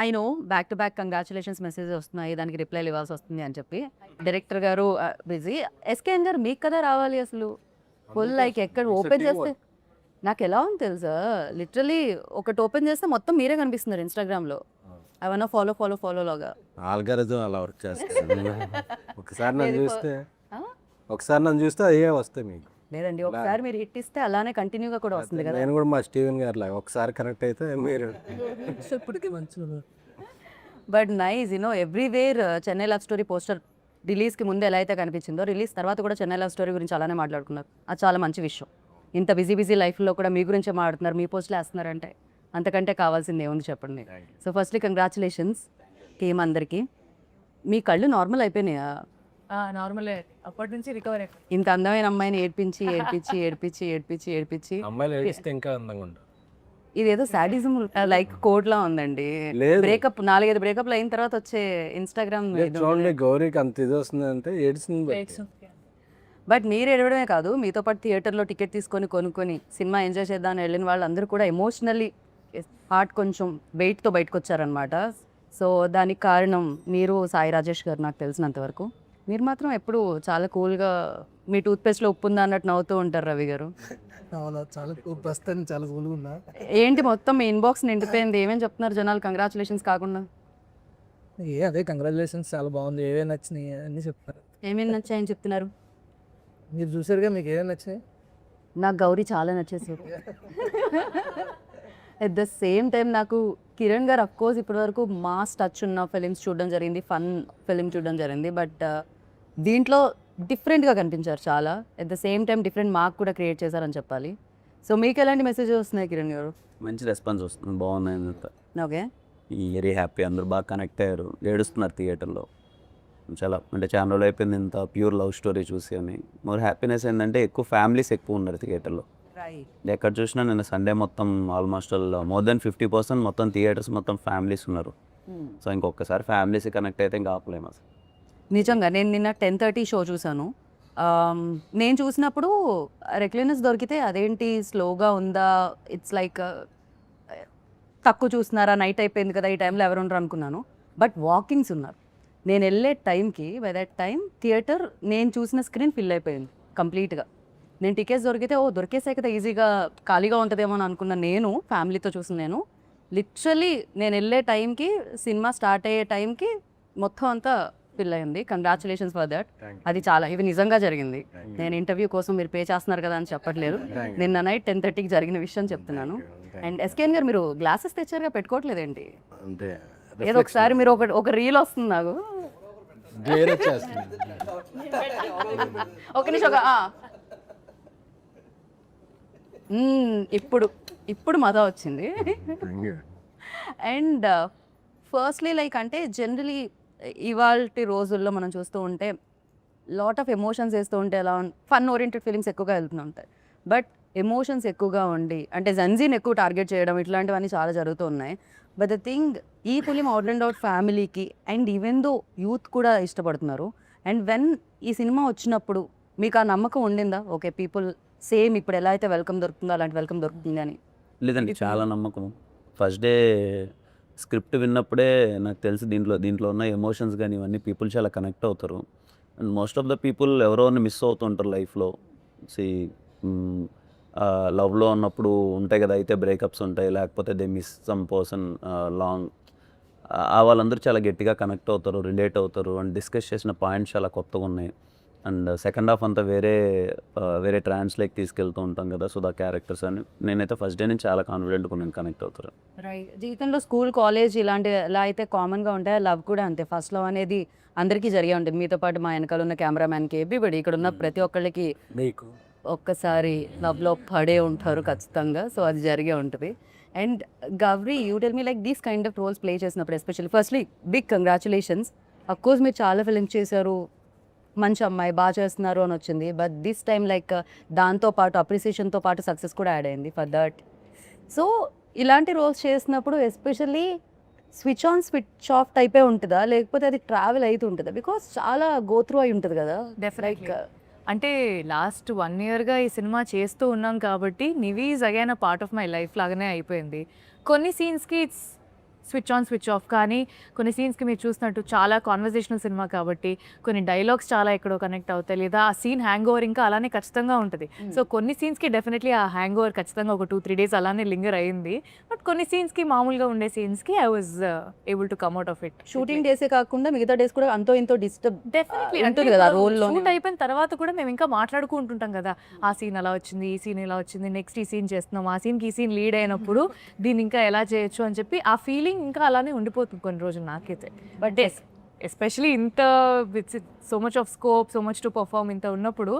I know back to back congratulations message వస్తున్నాయి, దానికి రిప్లైలు ఇవ్వాల్సి వస్తుంది అని చెప్పి డైరెక్టర్ గారు బిజీ. ఎస్కేఎన్ గారు మీకు కదా రావాలి అసలు. ఫుల్ లైక్ ఎక్కడ ఓపెన్ చేస్తే నాకు ఎలా ఉంది తెలుసా, లిటరలీ ఒకటి ఓపెన్ చేస్తే మొత్తం మీరే కనిపిస్తున్నారు ఇన్స్టాగ్రామ్లో. అవన్నా ఫాలో ఫాలో ఫాలో లాగా ఆల్గారిథం అలా వర్క్ చేస్తాను. ఒకసారి నన్ను చూస్తే అయ్యే వస్తాయి మీకు. లేదండి, ఒకసారి మీరు హిట్ ఇస్తే అలానే కంటిన్యూగా కూడా వస్తుంది కదా. నేను కూడా మా స్టీవెన్ గారు లాగా ఒకసారి కనెక్ట్ అయితే మీరు ఇప్పటికీ మంచిగా. But nice everywhere Chennai love story poster రిలీజ్కి ముందు ఎలా అయితే కనిపించిందో, రిలీజ్ తర్వాత కూడా చెన్నై లవ్ స్టోరీ గురించి అలానే మాట్లాడుకున్నారు. అది చాలా మంచి విషయం. ఇంత బిజీ లైఫ్లో కూడా మీ గురించే మాట్లాడుతున్నారు, మీ పోస్టులు వేస్తున్నారంటే అంతకంటే కావాల్సింది ఏముంది చెప్పండి. సో ఫస్ట్లీ కంగ్రాచులేషన్స్ టీమ్ అందరికీ. మీ కళ్ళు నార్మల్ అయిపోయినాయా? నార్మలే, అప్పటి నుంచి రికవర్ అయిపోయింది. ఇంత అందమైన అమ్మాయిని ఏడ్పించి ఏడ్పించి ఏడ్పించి ఏడ్పించి ఏడ్పించి అమ్మాయిలు ఏడిస్తే ఇంకా అందంగా ఉంటారు. ఇదేదో సాడిజం లైక్ కోడ్ లా ఉందండి. బ్రేకప్ 4-5 బ్రేకప్లు అయిన తర్వాత వచ్చే ఇన్స్టాగ్రామ్. చూడండి గౌరీకి అంత ఇది వస్తుంది అంటే ఏడ్చింది. బట్ మీరు ఏడవడమే కాదు, మీతో పాటు థియేటర్లో టికెట్ తీసుకొని కొనుక్కొని సినిమా ఎంజాయ్ చేద్దామని వెళ్ళిన వాళ్ళందరూ కూడా ఎమోషనల్లీ హార్ట్ కొంచెం వెయిట్తో బయటకు వచ్చారనమాట. సో దానికి కారణం మీరు, సాయి రాజేష్ గారు. నాకు తెలిసినంత వరకు మీరు మాత్రం ఎప్పుడు చాలా కూల్గా మీ టూత్పేస్ట్లో ఉప్పు ఉందా అన్నట్టు నవ్వుతూ ఉంటారు రవి గారు. చాలా ప్రస్తుతానికి చాలా కూల్గా ఉన్నా. ఏంటి మొత్తం మీ ఇన్బాక్స్ నిండిపోయింది, ఏమేమి చెప్తున్నారు జనాలు కంగ్రాచులేషన్స్ కాకుండా? అదే కంగ్రాచులేషన్స్, చాలా బాగుంది, ఏమేమి నచ్చినాయి అన్నీ చెప్తారు. ఏమేమి నచ్చాయని చెప్తున్నారు? మీరు చూసారుగా, మీకు ఏమేమి నచ్చినాయి? నాకు గౌరీ చాలా నచ్చేసారు. అట్ ద సేమ్ టైం నాకు కిరణ్ గారు అఫ్కోర్స్ ఇప్పటివరకు మాస్ టచ్ ఉన్న ఫిలిమ్స్ చూడడం జరిగింది, ఫన్ ఫిలిం చూడడం జరిగింది. బట్ దీంట్లో డిఫరెంట్గా కనిపించారు చాలా. At the same time different mark కూడా క్రియేట్ చేశారని చెప్పాలి. సో మీకు ఎలాంటి మెసేజెస్ వస్తున్నాయి కిరణ్ గారు? మంచి రెస్పాన్స్ వస్తుంది, బాగున్నాయి అంతా. ఓకే, వెరీ హ్యాపీ, అందరూ బాగా కనెక్ట్ అయ్యారు, ఏడుస్తున్నారు థియేటర్లో. చాలా అంటే చాలా రోజులు అయిపోయింది ఇంత ప్యూర్ లవ్ స్టోరీ చూసి అని. మోర్ హ్యాపీనెస్ ఏంటంటే ఎక్కువ ఫ్యామిలీస్ ఎక్కువ ఉన్నారు థియేటర్లో. ఎక్కడ చూసినా నేను సండే మొత్తం ఆల్మోస్ట్ మోర్ దెన్ 50% మొత్తం థియేటర్స్ మొత్తం ఫ్యామిలీస్ ఉన్నారు. సో ఇంకొకసారి ఫ్యామిలీస్ కనెక్ట్ అయితే ఇంకా ఆపలేము అసలు. నిజంగా నేను నిన్న 10:30 షో చూసాను. నేను చూసినప్పుడు రెక్లెనెస్ దొరికితే అదేంటి స్లోగా ఉందా, ఇట్స్ లైక్ తక్కువ చూస్తున్నారా, నైట్ అయిపోయింది కదా ఈ టైంలో ఎవరు ఉండరు అనుకున్నాను. బట్ వాకింగ్స్ ఉన్నారు. నేను వెళ్ళే టైంకి బై దట్ టైం థియేటర్ నేను చూసిన స్క్రీన్ ఫిల్ అయిపోయింది కంప్లీట్గా. నేను టికెట్స్ దొరికితే దొరికేసే కదా ఈజీగా ఖాళీగా ఉంటుందేమో అని అనుకున్న నేను, ఫ్యామిలీతో చూసిన నేను, లిటరలీ నేను వెళ్ళే టైంకి సినిమా స్టార్ట్ అయ్యే టైంకి మొత్తం అంతా ఫిల్ అయింది. Congratulations for that. అది చాలా ఇవి నిజంగా జరిగింది. నేను ఇంటర్వ్యూ కోసం మీరు పే చేస్తున్నారు కదా అని చెప్పట్లేదు, నిన్న నైట్ 10:30కి జరిగిన విషయం చెప్తున్నాను. అండ్ ఎస్కేఎన్ గారు మీరు గ్లాసెస్ తెచ్చారుగా, పెట్టుకోవట్లేదేంటి? అంటే ఏదో ఒకసారి మీరు ఒక రీల్ వస్తుంది నాకు, ఒక నిమిషం. ఇప్పుడు మజా వచ్చింది. అండ్ ఫస్ట్లీ లైక్ అంటే జనరలీ ఇవాల్టి రోజుల్లో మనం చూస్తూ ఉంటే లాట్ ఆఫ్ ఎమోషన్స్ వేస్తూ ఉంటే ఎలా ఫన్ ఓరియంటెడ్ ఫిలిమ్స్ ఎక్కువగా వెళ్తూ ఉంటాయి. బట్ ఎమోషన్స్ ఎక్కువగా ఉండి అంటే జన్జీని ఎక్కువ టార్గెట్ చేయడం ఇట్లాంటివన్నీ చాలా జరుగుతూ ఉన్నాయి. బట్ ద థింగ్, ఈ ఫిలిం అవుట్ అండ్ అవుట్ ఫ్యామిలీకి అండ్ ఈవెన్ దో యూత్ కూడా ఇష్టపడుతున్నారు. అండ్ వెన్ ఈ సినిమా వచ్చినప్పుడు మీకు ఆ నమ్మకం ఉండిందా, ఓకే పీపుల్ సేమ్ ఇప్పుడు ఎలా అయితే వెల్కమ్ దొరుకుతుందో అలాంటి వెల్కమ్ దొరుకుతుంది అని? లేదండి, చాలా నమ్మకం. ఫస్ట్ డే స్క్రిప్ట్ విన్నప్పుడే నాకు తెలిసి దీంట్లో ఉన్న ఎమోషన్స్ కానీ ఇవన్నీ పీపుల్ చాలా కనెక్ట్ అవుతారు. And most of the people ఎవరో మిస్ అవుతుంటారు లైఫ్లో. లవ్లో ఉన్నప్పుడు ఉంటాయి కదా, అయితే బ్రేకప్స్ ఉంటాయి, లేకపోతే they miss some person long. వాళ్ళందరూ చాలా గట్టిగా కనెక్ట్ అవుతారు, రిలేట్ అవుతారు. అండ్ డిస్కస్ చేసిన పాయింట్స్ చాలా కొత్తగా ఉన్నాయి. అండ్ సెకండ్ హాఫ్ అంతా వేరే ట్రాన్స్లోకి తీసుకెళ్తూ ఉంటాం కదా, సో ద క్యారెక్టర్స్ అని నేనైతే ఫస్ట్ డే నుంచి చాలా కాన్ఫిడెంట్గా నేను కనెక్ట్ అవుతారు. రైట్, జీవితంలో స్కూల్ కాలేజ్ ఇలాంటి ఎలా అయితే కామన్గా ఉంటాయో లవ్ కూడా అంతే. ఫస్ట్ లవ్ అనేది అందరికీ జరిగే ఉంటుంది. మీతో పాటు మా వెనకాల ఉన్న కెమెరామ్యాన్కి, ఎవ్రీబడి ఇక్కడ ఉన్న ప్రతి ఒక్కళ్ళకి ఒక్కసారి లవ్లో పడే ఉంటారు ఖచ్చితంగా. సో అది జరిగే ఉంటుంది. And Gauri, you tell me like these kind of roles play చేసినప్పుడు especially firstly big congratulations. Of course మీరు చాలా ఫిలిమ్స్ చేశారు, మంచి అమ్మాయి బాగా చేస్తున్నారు అని వచ్చింది. బట్ దిస్ టైమ్ లైక్ దాంతోపాటు అప్రిసియేషన్తో పాటు సక్సెస్ కూడా యాడ్ అయింది ఫర్ దట్. సో ఇలాంటి రోల్స్ చేసినప్పుడు especially switch on switch off టైపే ఉంటుందా, లేకపోతే అది ట్రావెల్ అవుతూ ఉంటుందా? బికాస్ చాలా గో త్రూ అయి ఉంటుంది కదా. డెఫినెట్గా, అంటే లాస్ట్ 1 yearగా ఈ సినిమా చేస్తూ ఉన్నాం కాబట్టి నివి is again a part of my life లాగానే అయిపోయింది. కొన్ని సీన్స్కి it's switch on switch off. కానీ కొన్ని సీన్స్కి మీరు చూసినట్టు చాలా కాన్వర్జేషనల్ సినిమా కాబట్టి కొన్ని డైలాగ్స్ చాలా ఎక్కడో కనెక్ట్ అవుతాయి, లేదా ఆ సీన్ హ్యాంగ్ ఓవర్ ఇంకా అలానే ఖచ్చితంగా ఉంటుంది. సో కొన్ని సీన్స్కి డెఫినెట్లీ ఆ హ్యాంగ్ ఓవర్ ఖచ్చితంగా ఒక 2-3 days అలానే లింగర్ అయింది. బట్ కొన్ని సీన్స్కి మామూలుగా ఉండే సీన్స్కి I was able to come out of it. Shooting డేసే కాకుండా మిగతా డేస్ కూడా అంతో ఇంతో డిస్టర్బ్ డెఫినెట్లీ ఉంటుంది కదా రోల్లో. షూట్ అయిపోయిన తర్వాత కూడా మేము ఇంకా మాట్లాడుకుంటుంటాం కదా, ఆ సీన్ అలా వచ్చింది, ఈ సీన్ ఇలా వచ్చింది, నెక్స్ట్ ఈ సీన్ చేస్తున్నాం, ఆ సీన్కి ఈ సీన్ లీడ్ అయినప్పుడు దీన్ని ఇంకా ఎలా చేయొచ్చు అని చెప్పి ఆ ఫీలింగ్ ఇంకా అలానే ఉండిపోతుంది కొన్ని రోజులు నాకైతే. బట్ ఎస్పెషలీ ఇంత with so much of scope, so much to perform ఇంత ఉన్నప్పుడు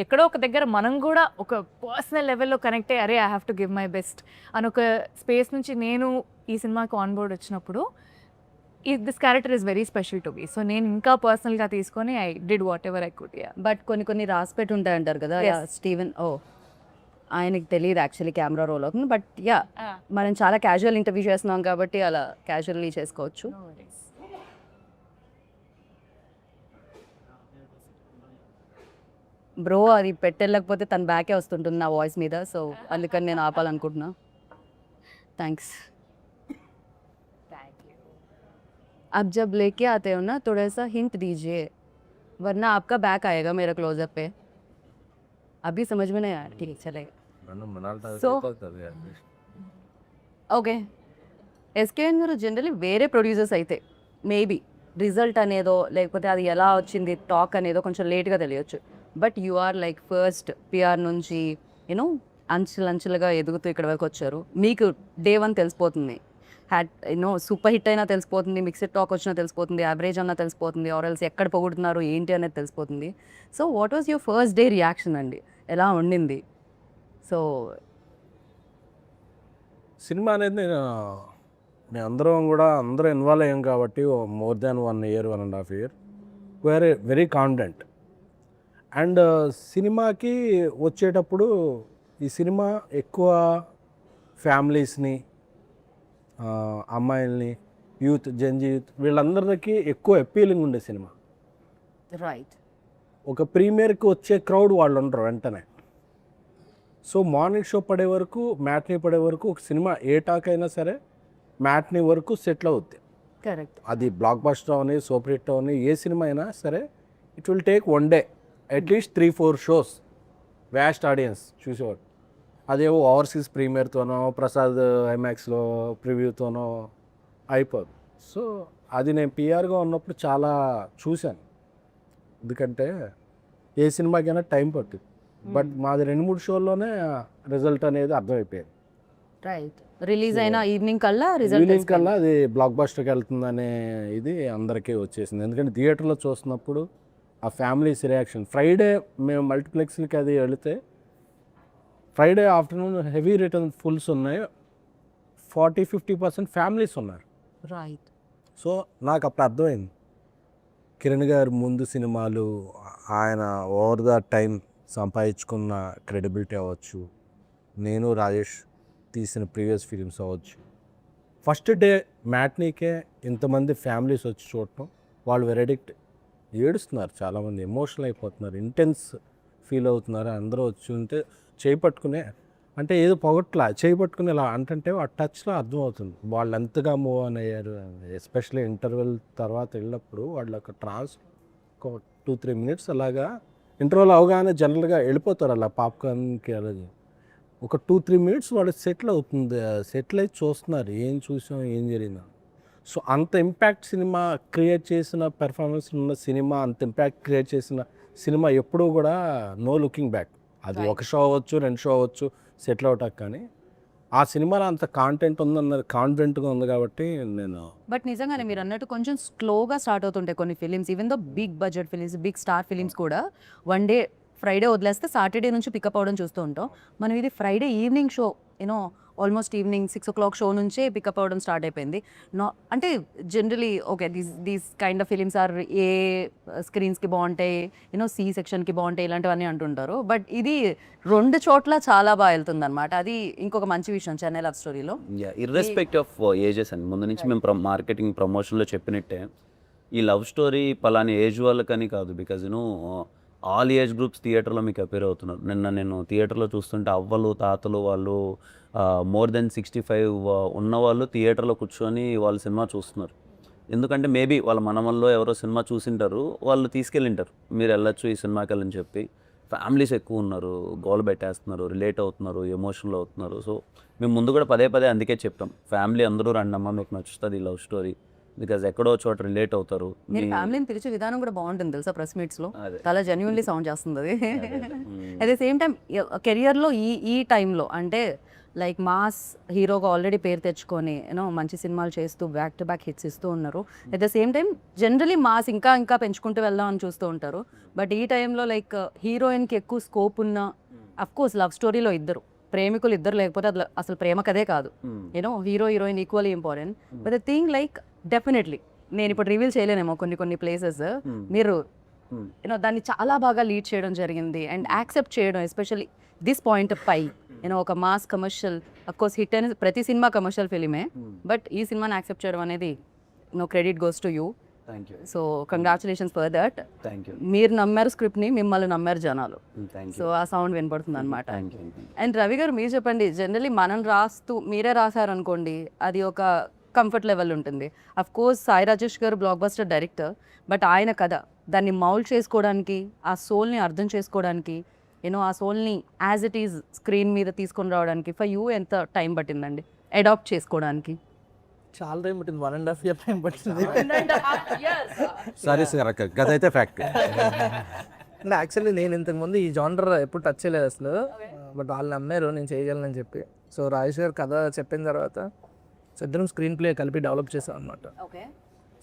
ఎక్కడో ఒక దగ్గర మనం కూడా ఒక పర్సనల్ లెవెల్లో కనెక్ట్ అయ్యి అరే I have to give my best అని ఒక స్పేస్ నుంచి నేను ఈ సినిమాకి ఆన్ బోర్డ్ వచ్చినప్పుడు this character is very special to me. So నేను ఇంకా పర్సనల్గా తీసుకొని I did what ever I could. But కొన్ని రాసి పెట్టి ఉంటాయి అంటారు కదా స్టీవెన్. ఆయనకి తెలియదు యాక్చువల్లీ కెమెరా రోల్ అవుతుంది. బట్ మనం చాలా క్యాజువల్ ఇంటర్వ్యూ చేస్తున్నాం కాబట్టి అలా క్యాజువల్లీ చేసుకోవచ్చు. బ్రో అది పెట్టలేకపోతే తన బ్యాకే వస్తుంటుంది నా వాయిస్ మీద, సో అందుకని నేను ఆపాలనుకుంటున్నా. థ్యాంక్స్. अब जब लेके आते हो ना थोड़ा सा हिंट दीजिए वरना आपका बैक आएगा मेरा क्लोजअप पे. अभी समझ में नहीं आया. ठीक है चलेगा. So okay SKN garu generally వేరే ప్రొడ్యూసర్స్ అయితే మేబీ రిజల్ట్ అనేదో లేకపోతే అది ఎలా వచ్చింది టాక్ అనేదో కొంచెం లేట్గా తెలియచ్చు. But you are like first PR నుంచి యూనో అంచెలంచెలుగా ఎదుగుతూ ఇక్కడ వరకు వచ్చారు. మీకు డే 1 తెలిసిపోతుంది, సూపర్ హిట్ అయినా తెలిసిపోతుంది, మిక్స్డ్ టాక్ వచ్చినా తెలిసిపోతుంది, యావరేజ్ అన్నా తెలిసిపోతుంది, ఆర్ఎల్స్ ఎక్కడ పొగుడుతున్నారు ఏంటి అనేది తెలిసిపోతుంది. So what was your first day reaction అండి, ఎలా ఉండింది? సో సినిమా అనేది నేను అందరూ ఇన్వాల్వ్ అయ్యాం కాబట్టి మోర్ దాన్ 1 year 1.5 year వేరే వెరీ కాన్ఫిడెంట్. అండ్ సినిమాకి వచ్చేటప్పుడు ఈ సినిమా ఎక్కువ ఫ్యామిలీస్ని, అమ్మాయిల్ని, యూత్, జెన్జీ యూత్ వీళ్ళందరికీ ఎక్కువ అపీలింగ్ ఉండే సినిమా. రైట్. ఒక ప్రీమియర్కి వచ్చే క్రౌడ్ వాళ్ళు ఉండరు వెంటనే. సో మార్నింగ్ షో పడే వరకు, మ్యాట్నీ పడే వరకు ఒక సినిమా ఏ టాక్ అయినా సరే మ్యాట్నీ వరకు సెటిల్ అవుద్ది. కరెక్ట్. అది బ్లాక్ బస్టర్ అవని, సూపర్ హిట్ అవని, ఏ సినిమా అయినా సరే it will take 1 day at least 3-4 shows vast audience చూసేవాడు. అదేవో ఓవర్సీస్ ప్రీమియర్తోనో ప్రసాద్ ఐమాక్స్లో ప్రివ్యూతోనో అయిపోదు. సో అది నేను పిఆర్గా ఉన్నప్పుడు చాలా చూశాను. ఎందుకంటే ఏ సినిమాకైనా టైం పడుతుంది. బట్ మాది 2-3 షోల్లోనే రిజల్ట్ అనేది అర్థమైపోయింది. రైట్. రిలీజ్ అయిన ఈవినింగ్ కల్లా ఈవినింగ్ కల్లా అది బ్లాక్ బస్టర్కి వెళ్తుందనే ఇది అందరికీ వచ్చేసింది. ఎందుకంటే థియేటర్లో చూస్తున్నప్పుడు ఆ ఫ్యామిలీస్ రియాక్షన్, ఫ్రైడే మేము మల్టీప్లెక్స్లకి అది వెళితే Friday afternoon heavy return fulls ఉన్నాయి, 40-50% ఫ్యామిలీస్ ఉన్నారు. రైట్. సో నాకు అప్పుడు అర్థమైంది కిరణ్ గారు ముందు సినిమాలు, ఆయన ఓవర్ ద టైం సంపాదించుకున్న క్రెడిబిలిటీ అవ్వచ్చు, నేను రాజేష్ తీసిన ప్రీవియస్ ఫిలిమ్స్ అవ్వచ్చు, ఫస్ట్ డే మ్యాట్నీకే ఇంతమంది ఫ్యామిలీస్ వచ్చి చూడటం, వాళ్ళు వెరడిక్ట్ ఏడుస్తున్నారు, చాలామంది ఎమోషనల్ అయిపోతున్నారు, ఇంటెన్స్ ఫీల్ అవుతున్నారు. అందరూ వచ్చి ఉంటే చేయి పట్టుకునే, అంటే ఏదో పొగట్లా చేయి పట్టుకుని ఇలా అంటే ఆ టచ్లో అర్థమవుతుంది వాళ్ళు ఎంతగా మూవ్ ఆన్ అయ్యారు. ఎస్పెషల్లీ ఇంటర్వెల్ తర్వాత వెళ్ళినప్పుడు వాళ్ళు ఒక ఒక 2-3 minutes అలాగా ఇంటర్వెల్ అవగానే జనరల్గా వెళ్ళిపోతారు అలా పాప్కార్న్కి. అలాగే ఒక 2-3 minutes వాళ్ళు సెటిల్ అవుతుంది, సెటిల్ అయి చూస్తున్నారు ఏం చూసాం ఏం జరిగిందా. సో అంత ఇంపాక్ట్ సినిమా క్రియేట్ చేసిన పెర్ఫార్మెన్స్ ఉన్న సినిమా, అంత ఇంపాక్ట్ క్రియేట్ చేసిన సినిమా ఎప్పుడూ కూడా నో లుకింగ్ బ్యాక్. అది ఒక షో అవ్వచ్చు, 2 షో అవ్వచ్చు, సెటిల్ అవుతాక. కానీ ఆ సినిమాలో అంత కాంటెంట్ ఉందన్నది కాన్ఫిడెంట్గా ఉంది కాబట్టి నేను. బట్ నిజంగానే మీరు అన్నట్టు కొంచెం స్లోగా స్టార్ట్ అవుతుంటాయి కొన్ని films, even though big budget films, big star films కూడా. వన్ డే ఫ్రైడే వదిలేస్తే సాటర్డే నుంచి పికప్ అవ్వడం చూస్తూ ఉంటాం మనం. ఇది Friday evening show, you know almost evening 6 o'clock show నుంచే పికప్ అవ్వడం స్టార్ట్ అయిపోయింది. అంటే generally okay these kind of films are A స్క్రీన్స్కి బాగుంటాయి, యూనో సి సెక్షన్కి బాగుంటాయి ఇలాంటివన్నీ అంటుంటారు. బట్ ఇది 2 చోట్ల చాలా బాగా వెళ్తుంది అనమాట. అది ఇంకొక మంచి విషయం చెన్నై లవ్ స్టోరీలో. ఇర్రెస్పెక్ట్ ఆఫ్ ఏజెస్ అండి, ముందు నుంచి మేము మార్కెటింగ్ ప్రమోషన్లో చెప్పినట్టే ఈ లవ్ స్టోరీ పలాని ఏజ్ వాళ్ళకని కాదు. బికాజ్ ఆల్ ఏజ్ గ్రూప్స్ థియేటర్లో మీకు అపేర్ అవుతున్నారు. నిన్న నేను థియేటర్లో చూస్తుంటే అవ్వలు తాతలు వాళ్ళు మోర్ దెన్ 65 ఉన్నవాళ్ళు థియేటర్లో కూర్చొని వాళ్ళు సినిమా చూస్తున్నారు. ఎందుకంటే మేబీ వాళ్ళ మనవల్లో ఎవరో సినిమా చూసింటారు, వాళ్ళు తీసుకెళ్ళింటారు మీరు వెళ్ళొచ్చు ఈ సినిమాకి వెళ్ళని చెప్పి. ఫ్యామిలీస్ ఎక్కువ ఉన్నారు, గోల పెట్టేస్తున్నారు, రిలేట్ అవుతున్నారు, ఎమోషనల్ అవుతున్నారు. సో మేము ముందు కూడా పదే పదే అందుకే చెప్పాం, ఫ్యామిలీ అందరూ రండమ్మా మీకు నచ్చుతుంది లవ్ స్టోరీ, బికాజ్ ఎక్కడో చోట రిలేట్ అవుతారు. మీరు ఫ్యామిలీని పిలిచే విధానం కూడా బాగుంటుంది తెలుసా ప్రెస్ మీట్స్లో, అదే. చాలా జెన్యున్లీ సౌండ్ చేస్తుంది అది. మ్మ్. అట్ ద సేమ్ టైం కెరియర్లో ఈ టైంలో అంటే లైక్ మాస్ హీరోగా ఆల్రెడీ పేరు తెచ్చుకొని యూనో మంచి సినిమాలు చేస్తూ బ్యాక్ టు బ్యాక్ హిట్స్ ఇస్తూ ఉన్నారు. At the same time generally mass ఇంకా పెంచుకుంటూ వెళ్దాం అని చూస్తూ ఉంటారు. బట్ ఈ టైంలో లైక్ హీరోయిన్కి ఎక్కువ స్కోప్ ఉన్న, అఫ్ కోర్స్ లవ్ స్టోరీలో ఇద్దరు ప్రేమికులు ఇద్దరు లేకపోతే అది అసలు ప్రేమ కదే కాదు, మ్మ్. You know hero heroine equally important. But the thing like definitely నేను ఇప్పుడు రివీల్ చేయలేనేమో కొన్ని ప్లేసెస్, మ్మ్. మీరు మ్మ్. యూనో దాన్ని చాలా బాగా లీడ్ చేయడం జరిగింది అండ్ యాక్సెప్ట్ చేయడం, ఎస్పెషల్లీ దిస్ పాయింట్ పై యూనో ఒక మాస్ కమర్షియల్, అఫ్కోర్స్ హిట్ అని ప్రతి సినిమా కమర్షియల్ ఫిలిమే, బట్ ఈ సినిమాని యాక్సెప్ట్ చేయడం అనేది no credit goes to you. Thank you. So congratulations for that. Thank you. మీరు నమ్మారు స్క్రిప్ట్ని, మిమ్మల్ని నమ్మారు జనాలు. Thank so you. ఆ సౌండ్ వినపడుతుంది అనమాట. Thank you. అండ్ రవి గారు మీరు చెప్పండి, జనరలీ మనం రాస్తూ మీరే రాశారనుకోండి అది ఒక కంఫర్ట్ లెవెల్ ఉంటుంది. అఫ్ కోర్స్ సాయి రాజేష్ గారు బ్లాక్ బస్టర్ డైరెక్టర్, బట్ ఆయన కథ దాన్ని మౌల్డ్ చేసుకోవడానికి, ఆ సోల్ని అర్థం చేసుకోవడానికి, యూనో ఆ సోల్ని యాజ్ ఇట్ ఈజ్ స్క్రీన్ మీద తీసుకొని రావడానికి ఫర్ యూ ఎంత టైం పట్టిందండి అడాప్ట్ చేసుకోవడానికి? చాలా టైం పట్టింది, 1.5 year టైం పట్టింది. సరే సార్, గదైతే ఫ్యాక్ట్. అంటే యాక్చువల్లీ నేను ఇంతకుముందు ఈ జానర్ ఎప్పుడు టచ్ చేయలేదు అసలు, బట్ వాళ్ళు నమ్మారు నేను చేయగలనని చెప్పి. సో రాజేష్ గారు కథ చెప్పిన తర్వాత ఇద్దరం స్క్రీన్ ప్లే కలిపి డెవలప్ చేసాం అనమాట. ఓకే.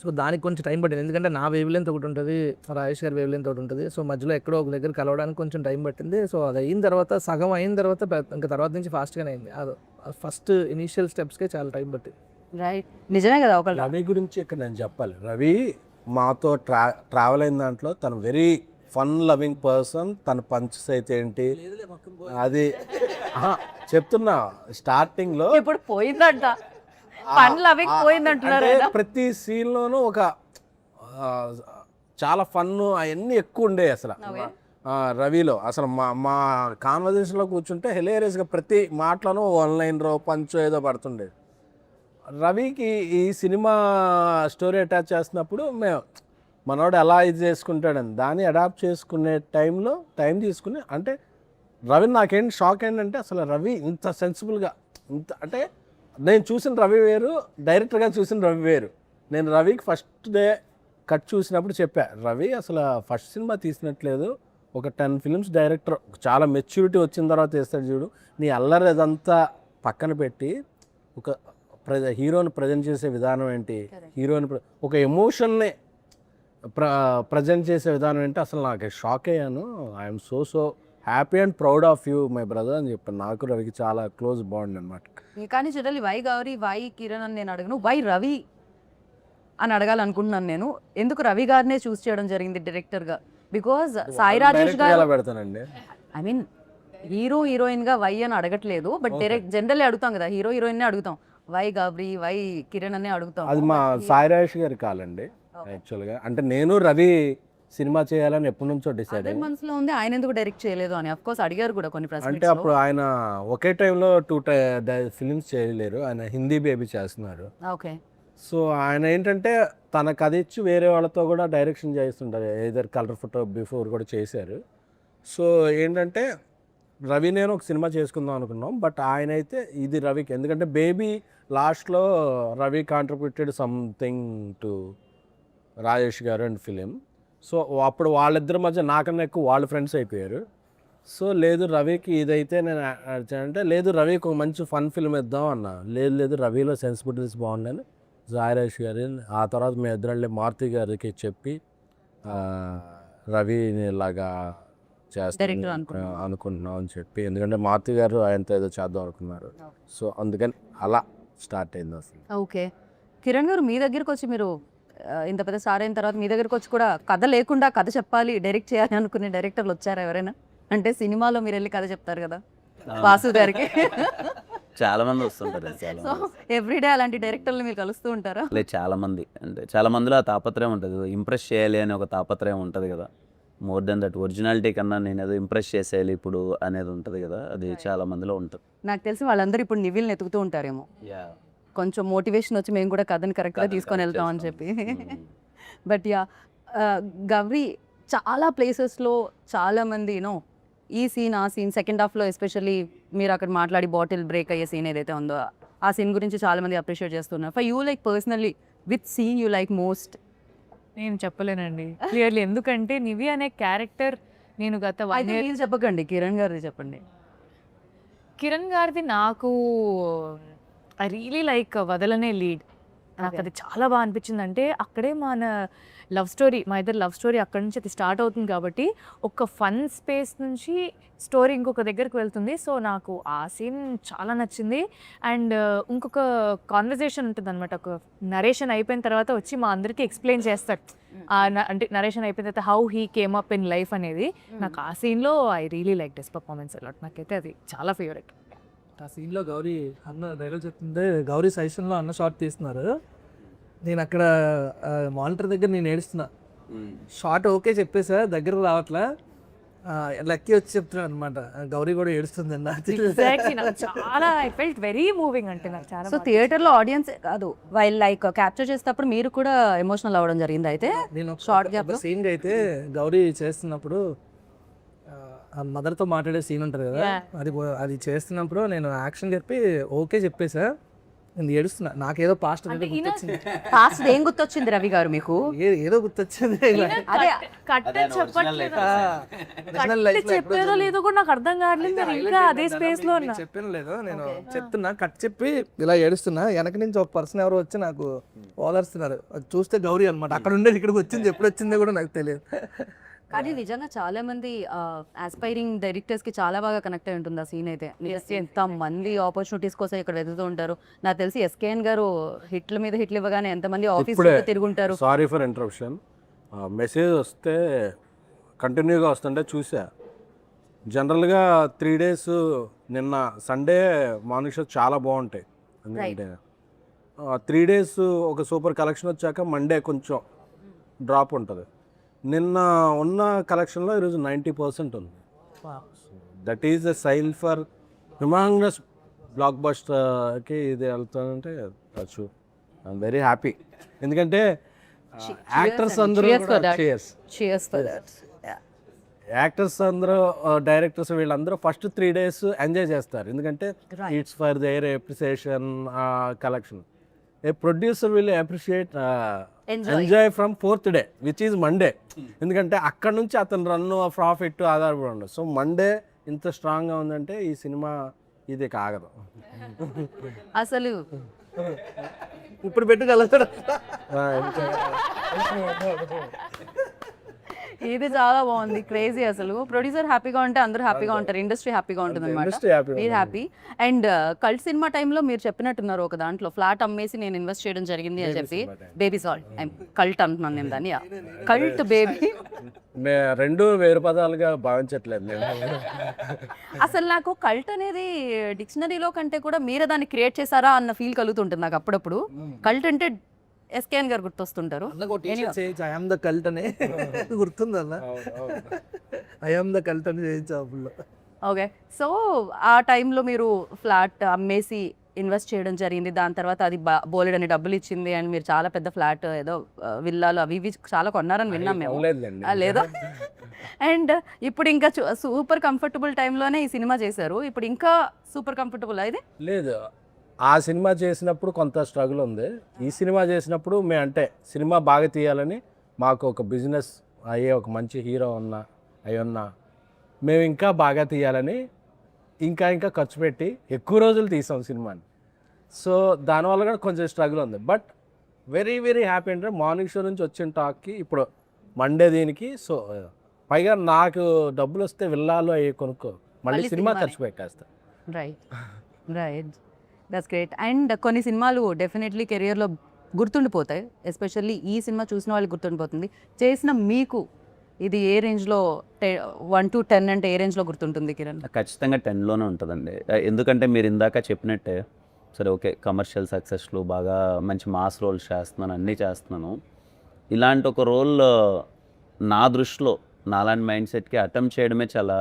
సో దానికి కొంచెం టైం పట్టింది, ఎందుకంటే నా వేవ్ లెంత్ ఒకటి ఉంటుంది, రాజేష్ గారి వేవ్ లెంత్ ఒకటి ఉంటుంది. సో మధ్యలో ఎక్కడో ఒక దగ్గర కలవడానికి కొంచెం టైం పట్టింది. సో అది అయిన తర్వాత, సగం అయిన తర్వాత ఇంకా తర్వాత నుంచి ఫాస్ట్గానే అయింది. ఫస్ట్ ఇనీషియల్ స్టెప్స్కే చాలా టైం పట్టింది. రైట్, నిజమే కదా. ఒక రవి గురించి ఇక్కడ నేను చెప్పాలి. రవి మాతో ట్రావెల్ అయిన దాంట్లో తను వెరీ ఫన్ లవింగ్ పర్సన్. తన పంచెస్ అయితే ఏంటి అది చెప్తున్నా స్టార్టింగ్లో ఇప్పుడు పోయిందంట, ఫన్ లవింగ్ పోయిందంటున్నారు అంటే కదా. ప్రతి సీన్లోనూ ఒక చాలా ఫన్ అవన్నీ ఎక్కువ ఉండే అసలు రవిలో. అసలు మా కాన్వర్జేషన్లో కూర్చుంటే హిలేరియస్గా ప్రతి మాటలోనూ ఆన్లైన్ పంచో ఏదో పడుతుండేది. రవికి ఈ సినిమా స్టోరీ అటాచ్ చేస్తున్నప్పుడు మేము మనోడు ఎలా ఇది చేసుకుంటాడని దాన్ని అడాప్ట్ చేసుకునే టైంలో టైం తీసుకుని, అంటే రవి నాకేంటి షాక్ ఏంటంటే అసలు రవి ఇంత సెన్సిబుల్గా ఇంత, అంటే నేను చూసిన రవి వేరు, డైరెక్టర్గా చూసిన రవి వేరు. నేను రవికి ఫస్ట్ డే కట్ చూసినప్పుడు చెప్పా, రవి అసలు ఫస్ట్ సినిమా తీసినట్లేదు, ఒక 10 films డైరెక్టర్ చాలా మెచ్యూరిటీ వచ్చిన తర్వాత వేస్తాడు చూడు, నీ అల్లరి అదంతా పక్కన పెట్టి ఒక హీరోని ప్రజెంట్ చేసే విధానం ఏంటి, హీరోని ఒక ఎమోషన్ని ప్రజెంట్ చేసే విధానం ఏంటి, అసలు నాకు షాక్ అయ్యాను. I'm so happy and proud of you my brother అని చెప్పాను. నాకు రవికి చాలా క్లోజ్ బాండ్ అనమాట. కానీ generally why Gowri, why Kiran అని నేను అడగను, వై రవి అని అడగాలనుకుంటున్నాను నేను. ఎందుకు రవి గారినే చూస్ చేయడం జరిగింది డైరెక్టర్గా? బికాజ్ సాయి రాజేష్ గారు, ఎలా పెడతానండి, ఐ మీన్ హీరో హీరోయిన్గా వై అని అడగట్లేదు, బట్ డైరెక్ట్ జనరల్లీ అడుగుతాం కదా, హీరో హీరోయిన్నే అడుగుతాం, వై గౌరీ, వై కిరణ్ అనే అడుగుతాం. అది మా సాయి రాజేష్ గారి కాలండి యాక్చువల్గా. అంటే నేను రవి సినిమా చేయాలని ఎప్పటి నుంచో డిసైడ్ అయ్యాను. మనసులో ఉంది, ఆయన ఎందుకు డైరెక్ట్ చేయలేదు అని. అఫ్ కోర్స్ అడిగారు కూడా కొన్ని అంటే ప్రశ్నలు. అప్పుడు ఆయన ఒకే టైంలో 2 ఫిలిమ్స్ చేయలేరు, ఆయన హిందీ బేబీ చేస్తున్నారు. ఓకే. సో ఆయన ఏంటంటే తన కథ ఇచ్చి వేరే వాళ్ళతో కూడా డైరెక్షన్ చేస్తుంటారు, ఏదర్ కలర్ ఫోటో బిఫోర్ కూడా చేశారు. సో ఏంటంటే రవి నేను ఒక సినిమా చేసుకుందాం అనుకున్నాం, బట్ ఆయన అయితే ఇది రవికి, ఎందుకంటే బేబీ లాస్ట్లో Ravi contributed something to Rajesh గారు అండ్ ఫిలిం. సో అప్పుడు వాళ్ళిద్దరి మధ్య నాకన్నా ఎక్కువ వాళ్ళ ఫ్రెండ్స్ అయిపోయారు. సో లేదు రవికి ఇదైతే నేను అంటే లేదు రవికి ఒక మంచి ఫన్ ఫిల్మ్ ఇద్దాం అన్న, లేదు రవిలో సెన్సిబిలిటీస్ బాగుండని సాయిరాజ్ గారి, ఆ తర్వాత మేము ఇద్దరు మారుతి గారికి చెప్పి రవిని ఇలాగా చేస్తాను అనుకుంటున్నాం అని చెప్పి, ఎందుకంటే మారుతి గారు ఆయనతో ఏదో చేద్దాం అనుకున్నారు. సో అందుకని అలా స్టార్ట్ అయింది అసలు. ఓకే. కిరణ్ గారు మీ దగ్గరికి వచ్చి, మీరు ఇంత పెద్ద స్టార్ అయిన తర్వాత మీ దగ్గరికి వచ్చి కూడా కథ లేకుండా కథ చెప్పాలి, డైరెక్ట్ చేయాలి అనుకునే డైరెక్టర్లు వచ్చారా ఎవరైనా? అంటే సినిమాలో మీరు వెళ్ళి కథ చెప్తారు కదా వాసు గారికి, చాలా మంది వస్తుంటారు. సో ఎవ్రీడే అలాంటి డైరెక్టర్లు మీరు కలుస్తూ ఉంటారా? లేదు, చాలా మంది, అంటే చాలా మందిలో ఆ తాపత్రయం ఉంటుంది, ఇంప్రెస్ చేయాలి అని ఒక తాపత్రయం ఉంటుంది కదా. మోర్ దెన్ దట్ ఒరిజినాలిటీ కన్నా నేను ఏదో ఇంప్రెస్ చేసేయాలి ఇప్పుడు అనేది ఉంటుంది కదా, అది చాలా మందిలో ఉంటుంది. నాకు తెలిసి వాళ్ళందరూ ఇప్పుడు నివిల్ని ఎతుకుతూ ఉంటారేమో, కొంచెం మోటివేషన్ వచ్చి మేము కూడా కథని కరెక్ట్గా తీసుకొని వెళ్తాం అని చెప్పి. బట్ యా, గౌరీ చాలా ప్లేసెస్లో చాలామంది యూనో ఈ సీన్ ఆ సీన్ సెకండ్ హాఫ్లో ఎస్పెషల్లీ మీరు అక్కడ మాట్లాడి బాటిల్ బ్రేక్ అయ్యే సీన్ ఏదైతే ఉందో ఆ సీన్ గురించి చాలామంది అప్రిషియేట్ చేస్తున్నారు. For you like personally with scene you like most? నేను చెప్పలేనండి క్లియర్లీ, ఎందుకంటే నివి అనే క్యారెక్టర్ నేను గత 1 అయితే year మీరు చెప్పకండి, కిరణ్ గారిది చెప్పండి. కిరణ్ గారిది నాకు ఐ రియలీ లైక్ వదలనే లీడ్. నాకు అది చాలా బాగా అనిపించింది. అంటే అక్కడే మన లవ్ స్టోరీ, మా ఇద్దరు లవ్ స్టోరీ అక్కడి నుంచి అది స్టార్ట్ అవుతుంది కాబట్టి ఒక ఫన్ స్పేస్ నుంచి స్టోరీ ఇంకొక దగ్గరికి వెళ్తుంది. సో నాకు ఆ సీన్ చాలా నచ్చింది. అండ్ ఇంకొక కాన్వర్జేషన్ ఉంటుంది అనమాట, ఒక నరేషన్ అయిపోయిన తర్వాత వచ్చి మా అందరికీ ఎక్స్ప్లెయిన్ చేస్తాడు. అంటే నరేషన్ అయిపోయిన తర్వాత how he came up in life అనేది. నాకు ఆ సీన్లో I really like this performance a lot. నాకైతే అది చాలా ఫేవరెట్. ఆ సీన్లో గౌరీ అన్న డైలాగ్ చెప్తుంటే గౌరీ సజెషన్లో అన్న షార్ట్ తీస్తున్నారు. నేను అక్కడ మానిటర్ దగ్గర నేను ఏడుస్తున్నా. షార్ట్ ఓకే చెప్పేసా, దగ్గర రావట్లా, లక్కీ వచ్చి చెప్తున్నాడు అనమాట గౌరీ కూడా ఏడుస్తుంది అన్న. ఎగ్జాక్ట్లీ, నాకు చాలా ఐ ఫెల్ట్ వెరీ మూవింగ్. అంటే నాకు చాలా సో థియేటర్లో ఆడియన్స్ కాదు, వైల్ లైక్ క్యాప్చర్ చేసేటప్పుడు మీరు కూడా ఎమోషనల్ అవ్వడం జరిగింది. అయితే నేను షార్ట్ గ్యాప్ సీన్ అయితే గౌరీ చేస్తున్నప్పుడు మదర్తో మాట్లాడే సీన్ ఉంటుంది కదా, అది చేస్తున్నప్పుడు నేను యాక్షన్ చెప్పి ఓకే చెప్పేసా, నేను ఏడుస్తున్నా. నాకేదో పాస్ట్ గుర్తొచ్చింది. ఫాస్ట్ ఏం గుర్తొచ్చింది రవి గారు మీకు? ఏదో గుర్తొచ్చింది. అదే చెప్పేదో లేదో కూడా నాకు అర్థం కావట్లేదు. నేను ఇంకా అదే స్పేస్ లో ఉన్నా. చెప్పాను లేదు, నేను చెప్తున్నా కట్ చెప్పి ఇలా ఏడుస్తున్నా. వెనక నుంచి ఒక పర్సన్ ఎవరో వచ్చి నాకు ఓదారుస్తున్నారు. అది చూస్తే గౌరీ అనమాట. అక్కడ ఉండేది ఇక్కడికి వచ్చింది, ఎప్పుడు వచ్చిందో కూడా నాకు తెలియదు. కానీ నిజంగా చాలా మంది ఆస్పైరింగ్ డైరెక్టర్స్ కి చాలా బాగా కనెక్ట్ అయి ఉంటుంది ఆ సీన్ అయితే. ఎంత మంది ఆపర్చునిటీస్ కోసం ఇక్కడ వెతుకుతూ ఉంటారు. నాకు తెలిసి ఎస్కేఎన్ గారు హిట్ల మీద హిట్లు ఇవ్వగానే ఎంతమంది ఆఫీస్ తిరుగుంటారు. Sorry for interruption. మెసేజ్ వస్తే కంటిన్యూగా వస్తుంటే చూసా. జనరల్గా 3 days నిన్న సండే మార్నింగ్ షో చాలా బాగుంటాయి. ఎందుకంటే 3 days ఒక సూపర్ కలెక్షన్ వచ్చాక మండే కొంచెం డ్రాప్ ఉంటుంది. నిన్న ఉన్న కలెక్షన్లో ఈరోజు 90% ఉంది. That is a sign for humongous block బస్టర్కి ఇది వెళ్తానంటే వచ్చు. I'm very happy. ఎందుకంటే యాక్టర్స్ అందరూ యాక్టర్స్ అందరూ డైరెక్టర్స్ వీళ్ళందరూ ఫస్ట్ 3 days ఎంజాయ్ చేస్తారు. ఎందుకంటే it's for their appreciation collection. A producer will appreciate enjoy from 4th day which is Monday. ఎందుకంటే అక్కడ నుంచి అతను రన్ను ప్రాఫిట్ ఆధారపడి ఉండదు. సో మండే ఇంత స్ట్రాంగ్గా ఉందంటే ఈ సినిమా ఇది కాగదు అసలు. ఇప్పుడు పెట్టుకెళ్తాడు. ఇది చాలా బాగుంది, క్రేజీ. అసలు ప్రొడ్యూసర్ హ్యాపీగా ఉంటే అందరూ హ్యాపీగా ఉంటారు, ఇండస్ట్రీ హ్యాపీగా ఉంటుంది అనమాట. మీరు హ్యాపీ. అండ్ కల్ట్ సినిమా టైంలో మీరు చెప్పినట్టున్నారు ఒక దాంట్లో ఫ్లాట్ అమ్మేసి నేను ఇన్వెస్ట్ చేయడం జరిగింది అని చెప్పి. బేబీ సాల్ట్ కల్ట్ అంటున్నాను నేను దాన్ని. కల్ట్ బేబీ రెండు వేరు పదాలుగా భావించట్లేదు నేను. అసలు నాకు కల్ట్ అనేది డిక్షనరీలో కంటే కూడా మీరే దాన్ని క్రియేట్ చేశారా అన్న ఫీల్ కలుగుతుంటుంది నాకు అప్పుడప్పుడు. కల్ట్ అంటే ఎస్కేఎన్ గారు గుర్తొస్తుంటారు. ఐఎమ్ ద కల్ట్ అనే గుర్తుంది అన్న. ఐఎమ్ ద కల్ట్ అని చేయించాపుల్లో. ఓకే, సో ఆ టైంలో మీరు ఫ్లాట్ అమ్మేసి ఇన్వెస్ట్ చేయడం జరిగింది. దాని తర్వాత అది బోలెడని డబ్బులు ఇచ్చింది. అండ్ మీరు చాలా పెద్ద ఫ్లాట్ ఏదో విల్లాలు అవి ఇవి చాలా కొన్నారని విన్నాం మేము. లేదా? అండ్ ఇప్పుడు ఇంకా సూపర్ కంఫర్టబుల్ టైంలోనే ఈ సినిమా చేశారు. ఇప్పుడు ఇంకా సూపర్ కంఫర్టబుల్ అయితే లేదు. ఆ సినిమా చేసినప్పుడు కొంత స్ట్రగుల్ ఉంది. ఈ సినిమా చేసినప్పుడు అంటే సినిమా బాగా తీయాలని మాకు ఒక బిజినెస్ అయ్యే ఒక మంచి హీరో ఉన్నా మేము ఇంకా బాగా తీయాలని ఇంకా ఖర్చు పెట్టి ఎక్కువ రోజులు తీసాం సినిమాని. సో దానివల్ల కూడా కొంచెం స్ట్రగుల్ ఉంది. బట్ వెరీ వెరీ హ్యాపీ అంటే మార్నింగ్ షో నుంచి వచ్చిన టాక్కి ఇప్పుడు మండే దీనికి. సో పైగా నాకు డబ్బులు వస్తే విల్లాలు అవి కొనుక్కో మళ్ళీ సినిమా ఖర్చు పెట్టేస్తా. Right, that's great. అండ్ కొన్ని సినిమాలు డెఫినెట్లీ కెరియర్లో గుర్తుండిపోతాయి. ఎస్పెషల్లీ ఈ సినిమా చూసిన వాళ్ళకి గుర్తుండిపోతుంది. చేసిన మీకు ఇది ఏ రేంజ్లో 1 to 10 అంటే ఏ రేంజ్లో గుర్తుంటుంది కిరణ్? ఖచ్చితంగా 10లోనే ఉంటుందండి. ఎందుకంటే మీరు ఇందాక చెప్పినట్టే సరే ఓకే కమర్షియల్ సక్సెస్లు బాగా మంచి మాస్ రోల్స్ చేస్తున్నాను, అన్నీ చేస్తున్నాను. ఇలాంటి ఒక రోల్ నా దృష్టిలో నాలాంటి మైండ్ సెట్కి అటెంప్ట్ చేయడమే చాలా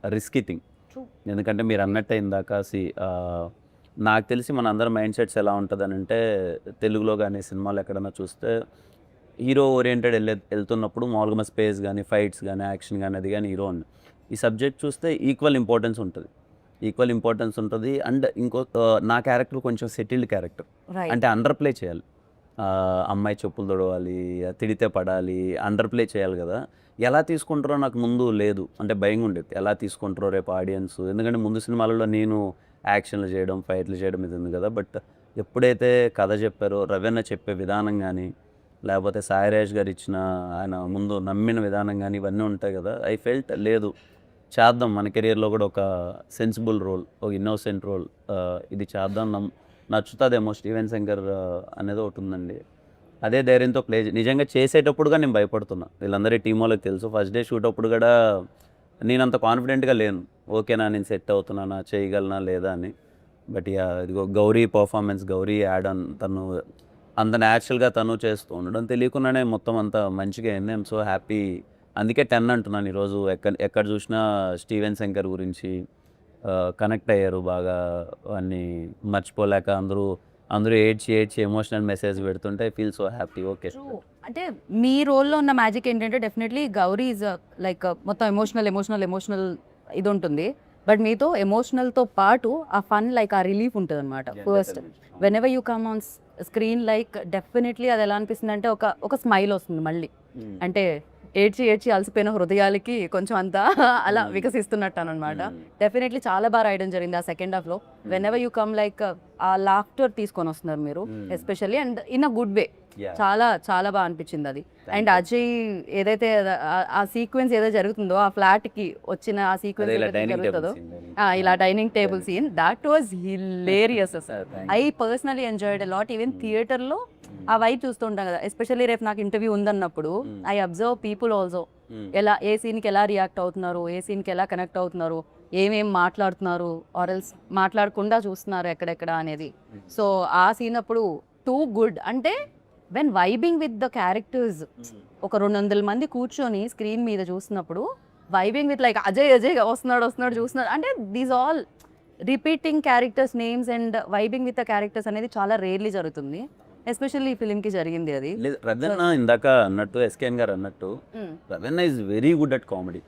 రిస్కీ థింగ్. ఎందుకంటే మీరు అన్నట్టే ఇందాక నాకు తెలిసి మన అందరం మైండ్ సెట్స్ ఎలా ఉంటుందని అంటే, తెలుగులో కానీ సినిమాలు ఎక్కడైనా చూస్తే హీరో ఓరియంటెడ్ వెళ్తున్నప్పుడు మామూలుగా స్పేస్ కానీ ఫైట్స్ కానీ యాక్షన్ కానీ అది కానీ హీరో ఉంది. ఈ సబ్జెక్ట్ చూస్తే ఈక్వల్ ఇంపార్టెన్స్ ఉంటుంది. అండ్ నా క్యారెక్టర్ కొంచెం సెటిల్డ్ క్యారెక్టర్, రైట్ అంటే అండర్ ప్లే చేయాలి. అమ్మాయి చెప్పులు తొడవాలి, తిడితే పడాలి, అండర్ ప్లే చేయాలి కదా. ఎలా తీసుకుంటారో నాకు ముందు లేదు, అంటే భయంగా ఉండేది ఎలా తీసుకుంటారో రేపు ఆడియన్స్. ఎందుకంటే ముందు సినిమాలలో నేను యాక్షన్లు చేయడం ఫైట్లు చేయడం ఇది ఉంది కదా. బట్ ఎప్పుడైతే కథ చెప్పారో, రవీణ చెప్పే విధానం కానీ, లేకపోతే సాయిరాజ్ గారు ఇచ్చిన ఆయన ముందు నమ్మిన విధానం కానీ ఇవన్నీ ఉంటాయి కదా. ఐ ఫెల్ట్ లేదు చేద్దాం, మన కెరియర్లో కూడా ఒక సెన్సిబుల్ రోల్, ఒక ఇన్నోసెంట్ రోల్ ఇది చేద్దాం, నచ్చుతుందేమో స్టీవెన్ శంకర్ అనేది ఒకటి ఉందండి. అదే ధైర్యంతో నిజంగా చేసేటప్పుడుగా నేను భయపడుతున్నా. వీళ్ళందరి టీం వాళ్ళకి తెలుసు. ఫస్ట్ డే షూట్ అప్పుడు కూడా నేను అంత కాన్ఫిడెంట్గా లేను, ఓకేనా నేను సెట్ అవుతున్నానా, చేయగలనా లేదా అని. బట్ ఇదిగో Gauri performance, Gauri add on, తను అంత న్యాచురల్గా తను చేస్తూ ఉండడం తెలియకుండానే మొత్తం అంతా మంచిగా అయింది. I'm so happy. అందుకే 10 అంటున్నాను ఈరోజు. ఎక్కడ చూసినా స్టీవెన్ శంకర్ గురించి కనెక్ట్ అయ్యారు బాగా, అన్నీ మర్చిపోలేక అందరూ ఏడ్చి ఎమోషనల్ మెసేజ్ పెడుతుంటే I feel so happy. Okay, అంటే మీ రోల్లో ఉన్న మ్యాజిక్ ఏంటంటే డెఫినెట్లీ గౌరీ ఈజ్ లైక్ మొత్తం ఎమోషనల్ ఇది ఉంటుంది. బట్ మీతో ఎమోషనల్తో పాటు ఆ ఫన్ లైక్ ఆ రిలీఫ్ ఉంటుంది అనమాట. First when ever you come on screen like definitely అది ఎలా అనిపిస్తుంది అంటే ఒక స్మైల్ వస్తుంది మళ్ళీ. అంటే ఏడ్చి అలసిపోయిన హృదయాలకి కొంచెం అంతా అలా వికసిస్తున్నట్టు అనమాట. డెఫినెట్లీ చాలా బాగా రాయడం జరిగింది ఆ సెకండ్ హాఫ్లో. When ever you come like ఆ లాఫ్టర్ తీసుకొని వస్తున్నారు మీరు especially, and in a good way. చాలా చాలా బాగా అనిపించింది అది. అండ్ అజయ్ ఏదైతే ఆ సీక్వెన్స్ ఏదో జరుగుతుందో, ఆ ఫ్లాట్ కి వచ్చిన ఆ సీక్వెన్స్ జరుగుతుందో, ఇలా dining table scene, that was hilarious. I personally enjoyed a lot. Even థియేటర్లో ఆ వైబ్ చూస్తుంటాం కదా, ఎస్పెషల్లీ రేపు నాకు ఇంటర్వ్యూ ఉందన్నప్పుడు ఐ అబ్జర్వ్ పీపుల్ ఆల్సో, ఎలా ఏ సీన్కి ఎలా రియాక్ట్ అవుతున్నారు, ఏ సీన్కి ఎలా కనెక్ట్ అవుతున్నారు, ఏమేం మాట్లాడుతున్నారు, ఆర్ఎల్స్ మాట్లాడకుండా చూస్తున్నారు ఎక్కడెక్కడ అనేది. సో ఆ సీన్ అప్పుడు టూ గుడ్. అంటే when vibing with the characters, ఒక 200 మంది కూర్చొని స్క్రీన్ మీద చూస్తున్నప్పుడు వైబింగ్ విత్ లైక్ అజయ్ వస్తున్నాడు చూస్తున్నాడు అంటే these all repeating characters names and vibing with the characters అనేది చాలా రేర్లీ జరుగుతుంది. ఎస్పెషల్లీ ఈ ఫిలింకి జరిగింది అది. రవీణ ఇందాక అన్నట్టు, ఎస్కేఎన్ గారు అన్నట్టు, Raveena is very good at comedy.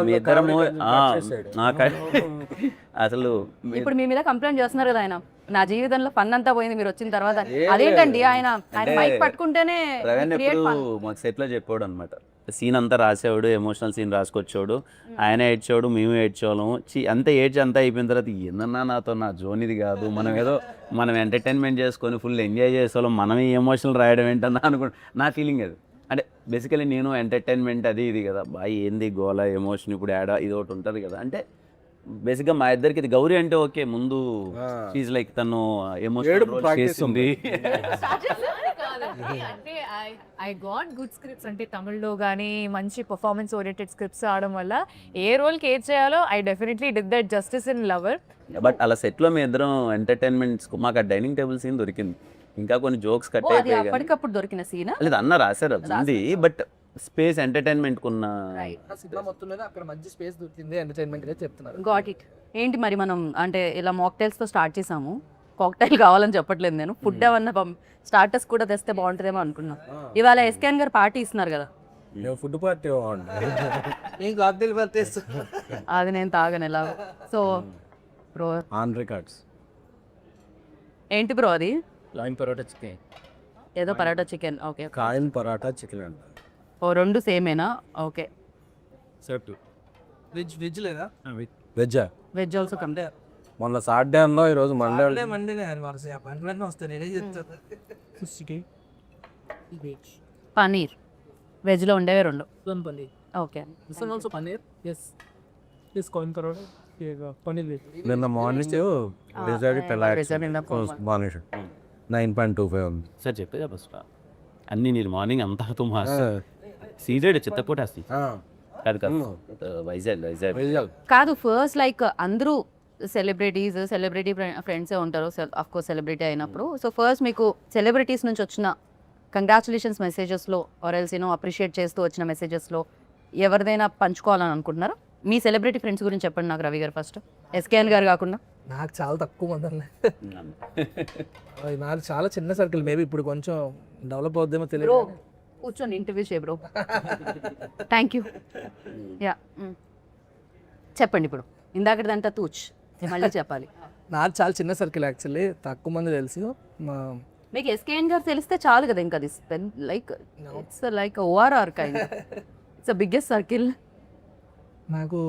మీ ఇద్దరము అసలు ఇప్పుడు మీ మీద కంప్లైంట్ చేస్తున్నారు కదా ఆయన, నా జీవితంలో ఫన్ అంతా పోయింది మీరు వచ్చిన తర్వాత. అదేంటండి ఆయన మైక్ పట్టుకుంటేనే మాకు సెట్లో చెప్పాడు అనమాట. సీన్ అంతా రాసేవాడు, ఎమోషనల్ సీన్ రాసుకొచ్చాడు, ఆయన ఏడ్చేవాడు, మేము ఏడ్చేవాళ్ళము. అంతా అయిపోయిన తర్వాత ఏందన్నా నాతో నా జోన్ ఇది కాదు, మనం ఎంటర్టైన్మెంట్ చేసుకొని ఫుల్ ఎంజాయ్ చేసేవాళ్ళం, మనమే ఎమోషనల్ రాయడం ఏంటన్నా అనుకుంటా. నా ఫీలింగ్ అది. అంటే బేసికలీ నేను ఎంటర్టైన్మెంట్ అది ఇది కదా బాయ్, ఏంది గోల ఎమోషన్ ఇప్పుడు యాడ్ ఇది ఒకటి ఉంటుంది కదా. అంటే బేసిక్గా మా ఇద్దరికి ఇది గౌరీ అంటే ఓకే, ముందు షీజ్ లైక్ తను ఎమోషనల్ చేస్తుంది. అంటే ఐ గాట్ గుడ్ స్క్రిప్ట్స్, అంటే తమిళ్లో కానీ మంచి పర్ఫార్మెన్స్ ఓరియంటెడ్ స్క్రిప్ట్స్ ఆడడం వల్ల ఏ రోల్కి ఏది చేయాలో I definitely did that justice in lover. But అలా సెట్లో మీ ఇద్దరం ఎంటర్టైన్మెంట్స్, మాకు ఆ డైనింగ్ టేబుల్ సీన్ దొరికింది, ఇంకా కొన్ని జోక్స్ కట్ అయిపోయాయి. అప్పటికప్పుడు దొరికిన సీన్ లేదు అన్న రాశారు అది, బట్ స్పేస్ ఎంటర్టైన్మెంట్ కున్న సినిమా మొత్తం మీద అక్కడ మంచి స్పేస్ దొరికింది ఎంటర్టైన్మెంట్ గా చెప్తున్నారు. Got it. ఏంటి మరి మనం అంటే ఇలా మాక్టైల్స్తో స్టార్ట్ చేసాము, కాక్టైల్ కావాలని చెప్పట్లేదు నేను, ఫుడ్ ఏమన్నా స్టార్టర్స్ కూడా తెస్తే బాగుంటుందేమో అనుకున్నాం. ఇవాళ ఎస్కేఎన్ గారు పార్టీ ఇస్తున్నారు కదా, ఫుడ్ పార్టీ అది నేను తాగను ఎలా. సో బ్రో ఆన్ రికార్డ్స్ ఏంటి బ్రో అది? లైన్ పరోటా చికెన్, ఏదో paratha chicken. Okay, coin paratha chicken అంట. ఓ రెండు సేమేనా? ఓకే. వెజ్ లేదా? వెజ్జా? Veg also come. మొన్న సాటర్డే అన్నావు, ఈరోజు మండే. మండేనే అపాయింట్మెంట్ వస్తాయి, నేనే చెప్తాను. పనీర్ వెజ్లో ఉండేవి రెండు. Paneer. Okay. This one also paneer. yes this coin parotta paneer veg. నిన్న మార్నింగ్ మార్నింగ్ 9.25 ఉంది సార్ చెప్పేదా ఫస్ట్ అన్నీ నేను మార్నింగ్ అంతా సీజెడ్ చిత్తకోటేస్తాయి కాదు కాదు వైజాగ్ కాదు. ఫస్ట్ లైక్ అందరూ సెలబ్రిటీ ఫ్రెండ్సే ఉంటారు ఆఫ్ కోర్స్ సెలబ్రిటీ అయినప్పుడు. సో ఫస్ట్ మీకు సెలబ్రిటీస్ నుంచి వచ్చిన కంగ్రాచులేషన్స్ మెసేజెస్లో ఆర్ ఎల్స్ అప్రిషియేట్ చేస్తూ వచ్చిన మెసేజెస్లో ఎవరిదైనా పంచుకోవాలని అనుకుంటున్నారా? మీ సెలబ్రిటీ ఫ్రెండ్స్ గురించి చెప్పండి నాకు, రవి గారు ఫస్ట్. ఎస్కేఎన్ గారు కాకుండా. నాకు చాలా తక్కువ మంది ఉన్నాయి. నాకు చాలా చిన్న సర్కిల్, మేబీ ఇప్పుడు కొంచెం డెవలప్ అవుద్దేమో బ్రో తెలియదు. కూర్చొని ఇంటర్వ్యూ చేయ బ్రో. Thank you. యా చెప్పండి ఇప్పుడు. ఇందాకటిదంతా తూచ్, మళ్ళీ చెప్పాలి. నాకు చాలా చిన్న సర్కిల్ యాక్చువల్లీ, తక్కువ మంది తెలుసు. మీకు ఎస్కేఎన్ గారు తెలిస్తే చాలు కదా, ఇంకా అది like it's like ORR kind, it's biggest circle. నాకు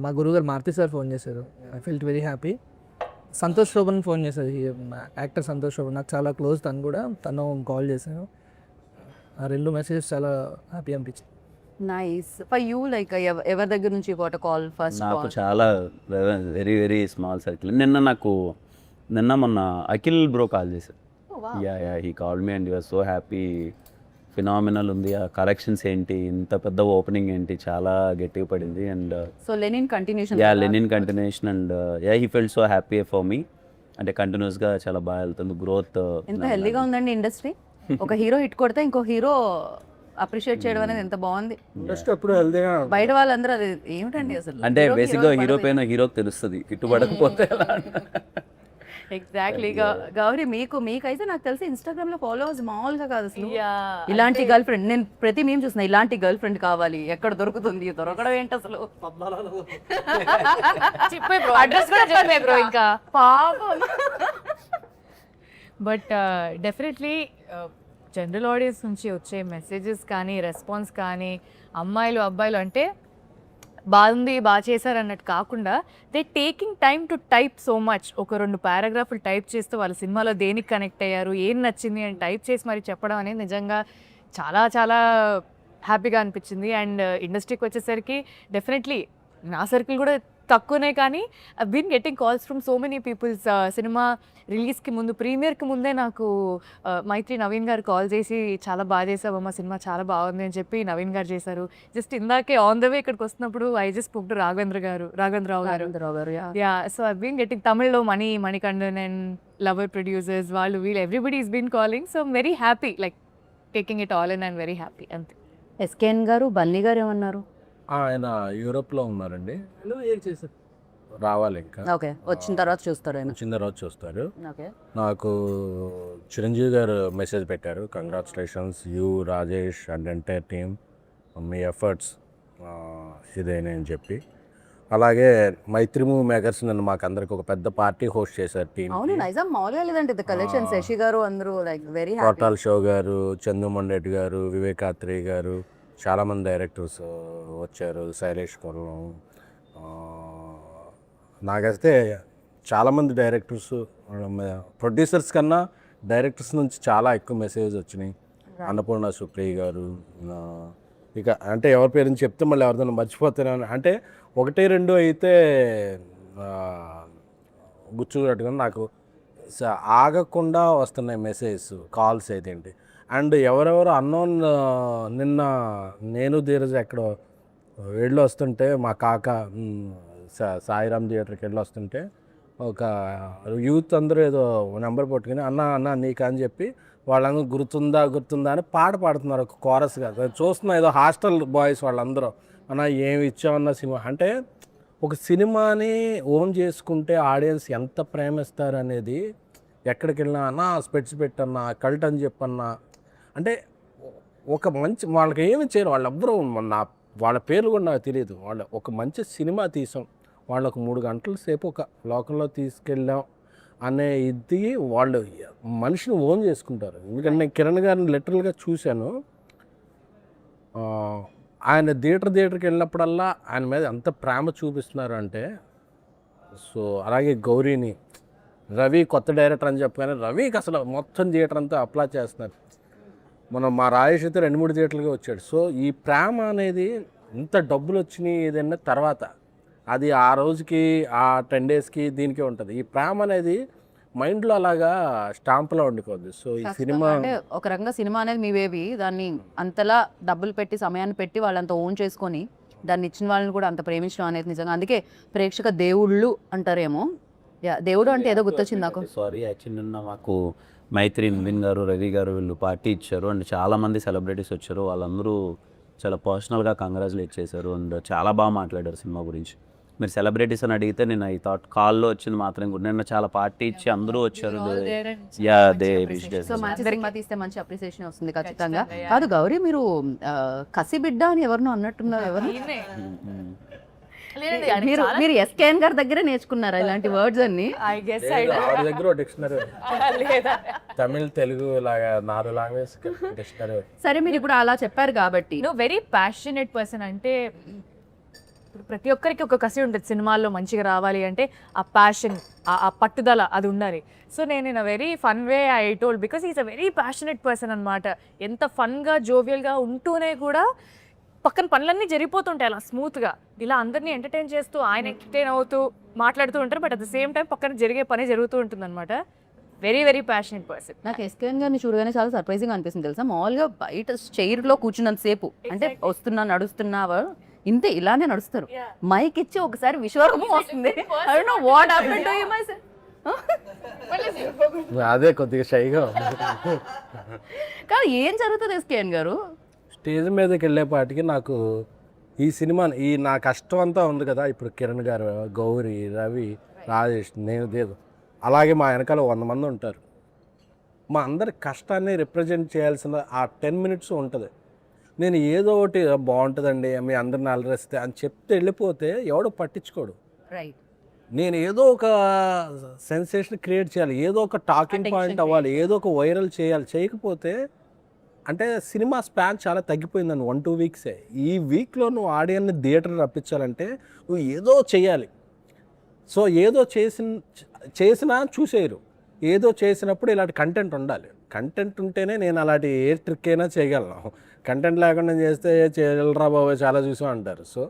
మా గురువుగారు మారుతి సార్ ఫోన్ చేశారు, I felt very happy. Santosh Sobhan phone చేశారు, యాక్టర్ సంతోష్ శోభన్, నాకు చాలా క్లోజ్ తను కూడా. తను కాల్ చేశాను, ఆ 2 మెసేజెస్ చాలా హ్యాపీ అనిపించింది. నైస్. ఫర్ యూ లైక్ ఎవరి దగ్గర నుంచి వాట్ కాల్ ఫస్ట్? నాకు చాలా వెరీ వెరీ స్మాల్ సర్కిల్. నిన్న మొన్న అఖిల్ బ్రో కాల్ చేశారు. Yeah he call me and you are so happy, phenomenal ఉంది, ఆ కలెక్షన్స్ ఏంటి, ఇంత పెద్ద ఓపెనింగ్ ఏంటి, చాలా గట్టిగా పడింది. And so Lenin continuation. Lenin continuation. And he felt so happy for me, అంటే కంటిన్యూస్గా చాలా బాగా వెళ్తుంది గ్రోత్. ఎంత హెల్దీగా ఉందండి ఇండస్ట్రీ. ఒక హీరో హిట్ కొడితే ఇంకో హీరో అప్రిషియేట్ చేయడం అనేది ఎంత బాగుంది. ఇండస్ట్రీ ఎప్పుడు హెల్దీగా బయట వాళ్ళందరూ అది ఏమిటండి అసలు. అంటే బేసిక్గా హీరో పైన హీరోకి తెలుస్తుంది, హిట్టుపడకపోతే ఎగ్జాక్ట్లీ. గౌరీ మీకైతే నాకు తెలిసి ఇన్స్టాగ్రామ్ లో ఫాలోవర్స్ మామూలుగా కాదు అసలు. Yeah, ఇలాంటి గర్ల్ ఫ్రెండ్ నేను ప్రతి మేము చూసిన, ఇలాంటి గర్ల్ ఫ్రెండ్ కావాలి, ఎక్కడ దొరుకుతుంది, దొరకడం ఏంటి అసలు. చెప్పే బ్రో, అడ్రస్ కూడా చెప్పే బ్రో ఇంకా పాపం. బట్ డెఫినెట్లీ జనరల్ ఆడియన్స్ నుంచి వచ్చే మెసేజెస్ కానీ రెస్పాన్స్ కానీ, అమ్మాయిలు అబ్బాయిలు అంటే బాగుంది బాగా చేశారు అన్నట్టు కాకుండా, they taking time to type so much. ఒక 2 పారాగ్రాఫ్లు టైప్ చేస్తూ వాళ్ళ సినిమాలో దేనికి కనెక్ట్ అయ్యారు, ఏం నచ్చింది అని టైప్ చేసి మరి చెప్పడం అనేది నిజంగా చాలా చాలా హ్యాపీగా అనిపించింది. అండ్ ఇండస్ట్రీకి వచ్చేసరికి డెఫినెట్లీ నా సర్కిల్ కూడా తక్కువనే, కానీ I been getting calls from so many peoples. Cinema రిలీజ్కి ముందు, ప్రీమియర్కి ముందే నాకు మైత్రి నవీన్ గారు కాల్ చేసి చాలా బాగా చేసావమ్మా, సినిమా చాలా బాగుంది అని చెప్పి నవీన్ గారు చేశారు. జస్ట్ ఇందాకే ఆన్ ద వే ఇక్కడికి వస్తున్నప్పుడు I just spoke to Raghavendra Rao garu. Yeah, so I been getting తమిళ్లో మణికండన్ అండ్ లవర్ ప్రొడ్యూసర్స్, వాళ్ళు వీళ్ళు everybody is been calling. So I'm very happy, like taking it all and I'm very happy. అంతే. SKN garu, Bunny గారు ఏమన్నారు? ఆయన యూరోప్లో ఉన్నారండి, రావాలి ఇంకా. ఓకే, వచ్చిన తర్వాత చూస్తారు ఆయన. వచ్చిన తర్వాత చూస్తారు. ఓకే. నాకు చిరంజీవి గారు మెసేజ్ పెట్టారు, congratulations you Rajesh and entire team, మీ ఎఫర్ట్స్ ఇదేనే అని చెప్పి. అలాగే మైత్రి మూవీ మేకర్స్ నన్ను మాకు అందరికి ఒక పెద్ద పార్టీ హోస్ట్ చేశారు టీమ్. అవును, నైజాం మామూలుగా లేదంటే ద కలెక్షన్. శశి గారు అందరూ లైక్ వెరీ హ్యాపీ. కోటాల్ షో గారు, చందుమండెడ్డి గారు, వివేకాత్రి గారు, చాలామంది డైరెక్టర్స్ వచ్చారు, శైలేష్ కొల్లం. నాకైతే చాలామంది డైరెక్టర్స్, ప్రొడ్యూసర్స్ కన్నా డైరెక్టర్స్ నుంచి చాలా ఎక్కువ మెసేజ్ వచ్చినాయి. అన్నపూర్ణ సుప్రియ గారు, ఇక అంటే ఎవరి పేరు చెప్తే మళ్ళీ ఎవరిదైనా మర్చిపోతాను, అంటే 1-2 అయితే గుచ్చుకున్నట్టుగా నాకు ఆగకుండా వస్తున్నాయి మెసేజ్, కాల్స్ అయితే ఏంటి. అండ్ ఎవరెవరు అన్నోన్, నిన్న నేను ధీరజ్ ఎక్కడో వెళ్ళి వస్తుంటే, మా కాక సాయిరామ్ థియేటర్కి వెళ్ళి వస్తుంటే ఒక యూత్ అందరూ ఏదో నెంబర్ పట్టుకుని అన్న నీకు అని చెప్పి వాళ్ళందరూ గుర్తుందా అని పాట పాడుతున్నారు, ఒక కోరస్గా. చూస్తున్నా ఏదో హాస్టల్ బాయ్స్ వాళ్ళందరూ, అన్న ఏమి ఇచ్చామన్న సినిమా. అంటే ఒక సినిమాని ఓన్ చేసుకుంటే ఆడియన్స్ ఎంత ప్రేమిస్తారు అనేది, ఎక్కడికి వెళ్ళినా అన్న స్పెట్స్ పెట్టన్నా, కల్ట్ అని చెప్పన్నా, అంటే ఒక మంచి వాళ్ళకి ఏమి చేయరు వాళ్ళెవ్వరూ. వాళ్ళ పేర్లు కూడా నాకు తెలియదు. వాళ్ళు ఒక మంచి సినిమా తీసాం, వాళ్ళకు 3 గంటల సేపు ఒక లోకంలో తీసుకెళ్ళాం అనే ఇది వాళ్ళు మనిషిని ఓన్ చేసుకుంటారు. ఎందుకంటే నేను కిరణ్ గారిని లిటరల్గా చూశాను. ఆయన థియేటర్కి వెళ్ళినప్పుడల్లా ఆయన మీద ఎంత ప్రేమ చూపిస్తున్నారు అంటే. సో అలాగే గౌరీని, రవి కొత్త డైరెక్టర్ అని చెప్పగానే రవికి అసలు మొత్తం థియేటర్ అంతా అప్లై చేస్తున్నారు. మనం మా రాజేష్ అయితే 2-3 థియేటర్లుగా వచ్చాడు. సో ఈ ప్రేమ అనేది ఇంత డబ్బులు వచ్చినాయి ఏదైనా తర్వాత అది ఆ రోజుకి, ఆ 10 డేస్కి దీనికే ఉంటుంది. ఈ ప్రేమ అనేది మైండ్లో అలాగా స్టాంప్లో ఉండిపోద్ది. సో ఈ సినిమా అంటే ఒక రకంగా సినిమా అనేది మీ బేబీ, దాన్ని అంతలా డబ్బులు పెట్టి సమయాన్ని పెట్టి వాళ్ళంతా ఓన్ చేసుకొని దాన్ని ఇచ్చిన వాళ్ళని కూడా అంత ప్రేమించడం అనేది నిజంగా, అందుకే ప్రేక్షక దేవుళ్ళు అంటారేమో. దేవుడు అంటే ఏదో గుర్తొచ్చింది నాకు. సారీ, యాక్చువల్లీ నిన్న మాకు మైత్రి, నవీన్ గారు, రవి గారు వీళ్ళు పార్టీ ఇచ్చారు. అండ్ చాలామంది సెలబ్రిటీస్ వచ్చారు. వాళ్ళందరూ చాలా పర్సనల్గా కంగ్రాచులేట్ చేశారు అండ్ చాలా బాగా మాట్లాడారు సినిమా గురించి. మీరు సెలబ్రిటీస్ అని అడిగితే నేను ఐ థాట్ కాల్లో వచ్చింది మాత్రం కూడా నిన్న చాలా పార్టీ ఇచ్చి అందరూ వచ్చారు. యా దే సో మంచి సినిమా తీస్తే మంచి అప్రిసియేషన్ వస్తుంది ఖచ్చితంగా. కాదు గౌరీ, మీరు కసి బిడ్డ అని ఎవరినో అన్నట్టున్నారు. ఎవరు మీరు ఎస్కేఎన్ గారి దగ్గరే నేర్చుకున్నారా ఇలాంటి వర్డ్స్ అన్ని? ఐ గెస్ ఆవిడ దగ్గర డిక్షనరీ తమిళ్ తెలుగు లాగా 4 లాంగ్వేజ్ డిక్షనరీ. సరే, మీరు ఇప్పుడు అలా చెప్పారు కాబట్టి వెరీ ప్యాషనేట్ పర్సన్. అంటే ఇప్పుడు ప్రతి ఒక్కరికి ఒక కసి ఉంటుంది సినిమాల్లో మంచిగా రావాలి అంటే, ఆ ప్యాషన్, ఆ పట్టుదల అది ఉండాలి. సో నేను in a very fun way I told, because is a very passionate person అనమాట. ఎంత ఫన్గా జోవియల్గా ఉంటూనే కూడా పక్కన పనులన్నీ జరిగిపోతుంటాయి అలా స్మూత్గా. ఇలా అందరినీ ఎంటర్టైన్ చేస్తూ ఆయన ఎంటర్టైన్ అవుతూ మాట్లాడుతూ ఉంటారు, but at the same time పక్కన జరిగే పని జరుగుతూ ఉంటుంది అనమాట. Very very passionate person. నాకు ఎస్కేఎన్ గారిని చూడగానే చాలా సర్ప్రైజింగ్ అనిపిస్తుంది తెలుసా. మామూలుగా బయట చైర్లో కూర్చున్నంత సేపు అంటే వస్తున్నా నడుస్తున్నావా ఇంతే ఇలానే నడుస్తారు. మైక్ ఇచ్చి ఒకసారి విశ్వరూపం వస్తుంది. I don't know what happened to him. అదే కొద్దిగా షైగా కానీ ఏం జరుగుతుంది ఎస్కేఎన్ గారు? స్టేజ్ మీదకి వెళ్ళేపాటికి నాకు ఈ సినిమా నా కష్టం అంతా ఉంది కదా. ఇప్పుడు కిరణ్ గారు, గౌరీ, రవి, రాజేష్, నేను దేదు, అలాగే మా వెనకాల 100 మంది ఉంటారు. మా అందరి కష్టాన్ని రిప్రజెంట్ చేయాల్సిన ఆ 10 minutes ఉంటుంది. నేను ఏదో ఒకటి బాగుంటుందండి మీ అందరిని అలరిస్తే అని చెప్తే వెళ్ళిపోతే ఎవడో పట్టించుకోడు. రైట్. నేను ఏదో ఒక సెన్సేషన్ క్రియేట్ చేయాలి, ఏదో ఒక టాకింగ్ పాయింట్ అవ్వాలి, ఏదో ఒక వైరల్ చేయాలి. చేయకపోతే అంటే సినిమా స్పాన్ చాలా తగ్గిపోయిందని 1-2 వీక్సే. ఈ వీక్లో నువ్వు ఆడియన్ని థియేటర్ రప్పించాలంటే నువ్వు ఏదో చేయాలి. సో ఏదో చేసినా చూసేయరు. ఏదో చేసినప్పుడు ఇలాంటి కంటెంట్ ఉండాలి. కంటెంట్ ఉంటేనే నేను అలాంటి ఏ ట్రిక్ అయినా చేయగలను. కంటెంట్ లేకుండా చేస్తే చేయగలరా బాబు చాలా చూసాం అంటారు. సో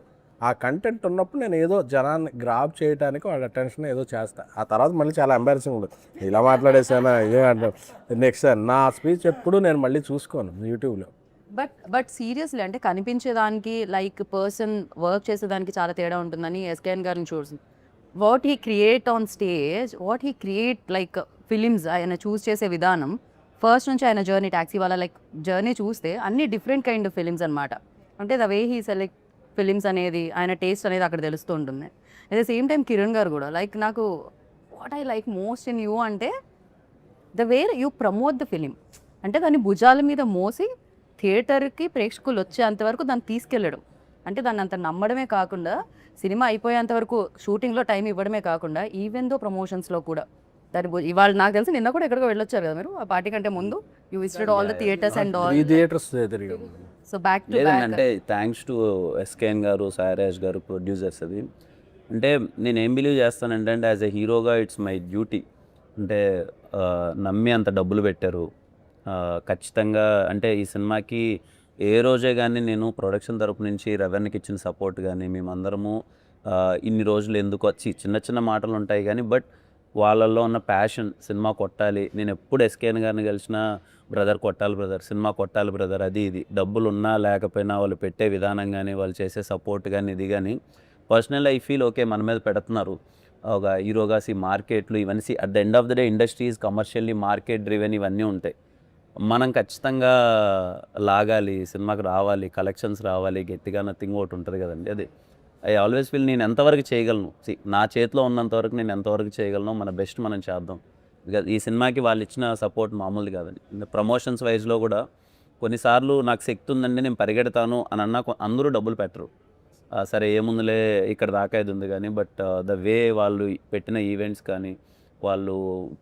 ఆ కంటెంట్ ఉన్నప్పుడు నేను ఏదో జనాన్ని గ్రాప్ చేయడానికి వాడి అటెన్షన్ ఏదో చేస్తా. ఆ తర్వాత మళ్ళీ చాలా ఎంబారసింగ్ ఉంటుంది. ఇలా మాట్లాడేసానా ఇదే అంటారు. నెక్స్ట్ నా స్పీచ్ ఎప్పుడు నేను మళ్ళీ చూసుకోను యూట్యూబ్లో. బట్ సీరియస్లీ అంటే కనిపించేదానికి లైక్ పర్సన్ వర్క్ చేసేదానికి చాలా తేడా ఉంటుందని ఎస్కేఎన్ గారిని చూస్తుంది. What he create on stage, what he create like films ఆయన చూస్ చేసే విధానం ఫస్ట్ నుంచి ఆయన జర్నీ, ట్యాక్సీ వాళ్ళ లైక్ జర్నీ చూస్తే అన్ని డిఫరెంట్ కైండ్ ఆఫ్ ఫిలిమ్స్ అనమాట. అంటే the way he select films అనేది, ఆయన టేస్ట్ అనేది అక్కడ తెలుస్తూ ఉంటుంది. At the same time Kiran garu కూడా లైక్ నాకు what I like most in you అంటే the way you promote the film. అంటే దాన్ని భుజాల మీద మోసి థియేటర్కి ప్రేక్షకులు వచ్చేంతవరకు దాన్ని తీసుకెళ్ళడం. అంటే దాన్ని అంత నమ్మడమే కాకుండా సినిమా అయిపోయేంత వరకు షూటింగ్లో టైం ఇవ్వడమే కాకుండా ఈవెన్ దో ప్రమోషన్స్లో కూడా దాని ఇవాళ నాకు తెలిసి నిన్న కూడా ఎక్కడికో వెళ్ళొచ్చారు కదా మీరు ఆ పార్టీ కంటే ముందు. You visited all the theatres and all. ఈ థియేటర్స్ తిరిగి. సో బ్యాక్ టు లేదండి, అంటే థ్యాంక్స్ టు ఎస్కేఎన్ గారు, సాయిరాజ్ గారు, ప్రొడ్యూసర్స్. అది అంటే నేను ఏం బిలీవ్ చేస్తానంటే యాజ్ ఎ హీరోగా ఇట్స్ మై డ్యూటీ. అంటే నమ్మి అంత డబ్బులు పెట్టారు ఖచ్చితంగా. అంటే ఈ సినిమాకి ఏ రోజే కానీ నేను ప్రొడక్షన్ తరపు నుంచి రెవెన్యూకి ఇచ్చిన సపోర్ట్ కానీ, మేమందరము ఇన్ని రోజులు ఎందుకు వచ్చి చిన్న చిన్న మాటలు ఉంటాయి కానీ బట్ వాళ్ళల్లో ఉన్న ప్యాషన్ సినిమా కొట్టాలి. నేను ఎప్పుడు ఎస్కేఎన్ గారిని కలిసినా బ్రదర్ కొట్టాలి బ్రదర్, సినిమా కొట్టాలి బ్రదర్, అది ఇది డబ్బులు ఉన్నా లేకపోయినా వాళ్ళు పెట్టే విధానం కానీ వాళ్ళు చేసే సపోర్ట్ కానీ ఇది కానీ పర్సనల్ ఐ ఫీల్ ఓకే మన మీద పెడుతున్నారు ఒక హీరోగా. మార్కెట్లు ఇవన్నీ at the end of the day industries commercially market driven ఇవన్నీ ఉంటాయి. మనం ఖచ్చితంగా లాగాలి, సినిమాకి రావాలి, కలెక్షన్స్ రావాలి, గట్టిగా నథింగ్ ఒకటి ఉంటుంది కదండి. అది ఐ ఆల్వేస్ ఫీల్ నేను ఎంతవరకు చేయగలను, నా చేతిలో ఉన్నంతవరకు నేను ఎంతవరకు చేయగలను మన బెస్ట్ మనం చేద్దాం. బికాజ్ ఈ సినిమాకి వాళ్ళు ఇచ్చిన సపోర్ట్ మామూలుది కాదండి. ప్రమోషన్స్ వైజ్లో కూడా కొన్నిసార్లు నాకు శక్తి ఉందండి నేను పరిగెడతాను అని అన్నా అందరూ డబ్బులు పెట్టరు. సరే ఏముందులే ఇక్కడ దాకా ఇది ఉంది కానీ బట్ ద వే వాళ్ళు పెట్టిన ఈవెంట్స్ కానీ వాళ్ళు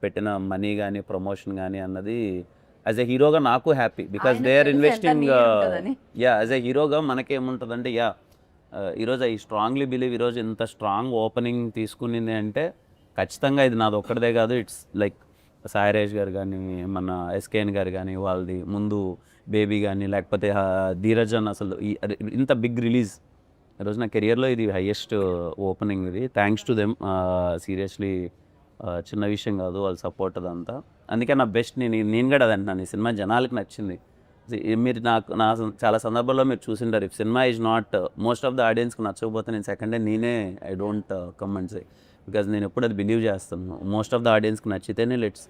పెట్టిన మనీ కానీ ప్రమోషన్ కానీ అన్నది యాజ్ ఎ హీరోగా నాకు happy. Because they are investing. Yeah as a హీరోగా మనకేముంటుందంటే ఈరోజు ఐ స్ట్రాంగ్లీ బిలీవ్ ఈరోజు ఇంత స్ట్రాంగ్ ఓపెనింగ్ తీసుకునింది అంటే ఖచ్చితంగా ఇది నాది ఒక్కడిదే కాదు. ఇట్స్ లైక్ సాయిరాజ్ గారు కానీ మన ఎస్కేఎన్ గారు కానీ వాళ్ళది ముందు బేబీ కానీ లేకపోతే ధీరజన్ అసలు ఇంత బిగ్ రిలీజ్ ఈరోజు నా కెరియర్లో ఇది హైయెస్ట్ ఓపెనింగ్. ఇది థ్యాంక్స్ టు దెమ్. సీరియస్లీ చిన్న విషయం కాదు వాళ్ళ సపోర్ట్ అదంతా. అందుకే నా బెస్ట్ నేను కూడా అది అంటున్నాను. ఈ సినిమా జనాలకి నచ్చింది. మీరు నా చాలా సందర్భాల్లో మీరు చూసింటారు if cinema is not most of the ఆడియన్స్కి నచ్చకపోతే నేను సెకండ్ డే నేనే I don't comment say. Because నేను ఎప్పుడు అది బిలీవ్ చేస్తాను మోస్ట్ ఆఫ్ ద ఆడియన్స్కి నచ్చితేనే లెట్స్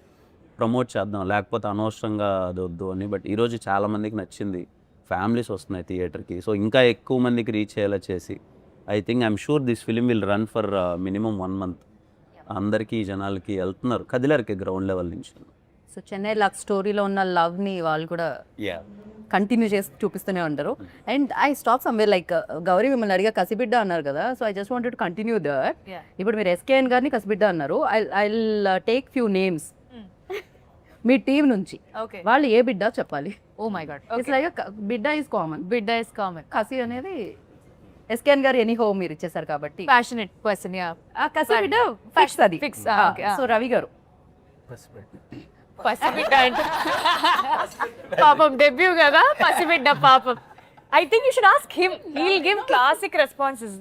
ప్రమోట్ చేద్దాం, లేకపోతే అనవసరంగా అది వద్దు అని. బట్ ఈరోజు చాలామందికి నచ్చింది. ఫ్యామిలీస్ వస్తున్నాయి థియేటర్కి. సో ఇంకా ఎక్కువ మందికి రీచ్ అయ్యేలా చేసి I'm sure this film will run for minimum 1 month. అందరికీ జనాలకి వెళ్తున్నారు, కదిలారికి గ్రౌండ్ లెవెల్ నుంచి. సో చెన్నై లవ్ స్టోరీలో ఉన్న లవ్ని వాళ్ళు కూడా కంటిన్యూ చేసి చూపిస్తూనే ఉంటారు. And I stop somewhere like Gauri మిమ్మల్ని అడిగా కసిబిడ్డ అన్నారు కదా, so I just wanted to continue that. ఇప్పుడు మీరు ఎస్కేఎన్ గారిని కసిబిడ్డ అన్నారు. I take few names me team నుంచి. ఓకే, వాళ్ళు ఏ బిడ్డ చెప్పాలి. Oh my God, it's like బిడ్డ ఈజ్ కామన్, బిడ్డ ఇస్ కామన్. కసి అనేది ఎస్కేఎన్ గారు ఎనీ హోమ్ మీరు ఇచ్చేసారు కాబట్టి ప్యాషనెట్ పర్సన్, యా. ఆ కసి బిడ్డ ఫిక్స్ అది Fix, okay, సో రవి గారు పసిబిడ్డ అంటే పాపం డెబ్యూ కదా, పసిబిడ్డ పాపం. I think you should ask him, he will give classic responses.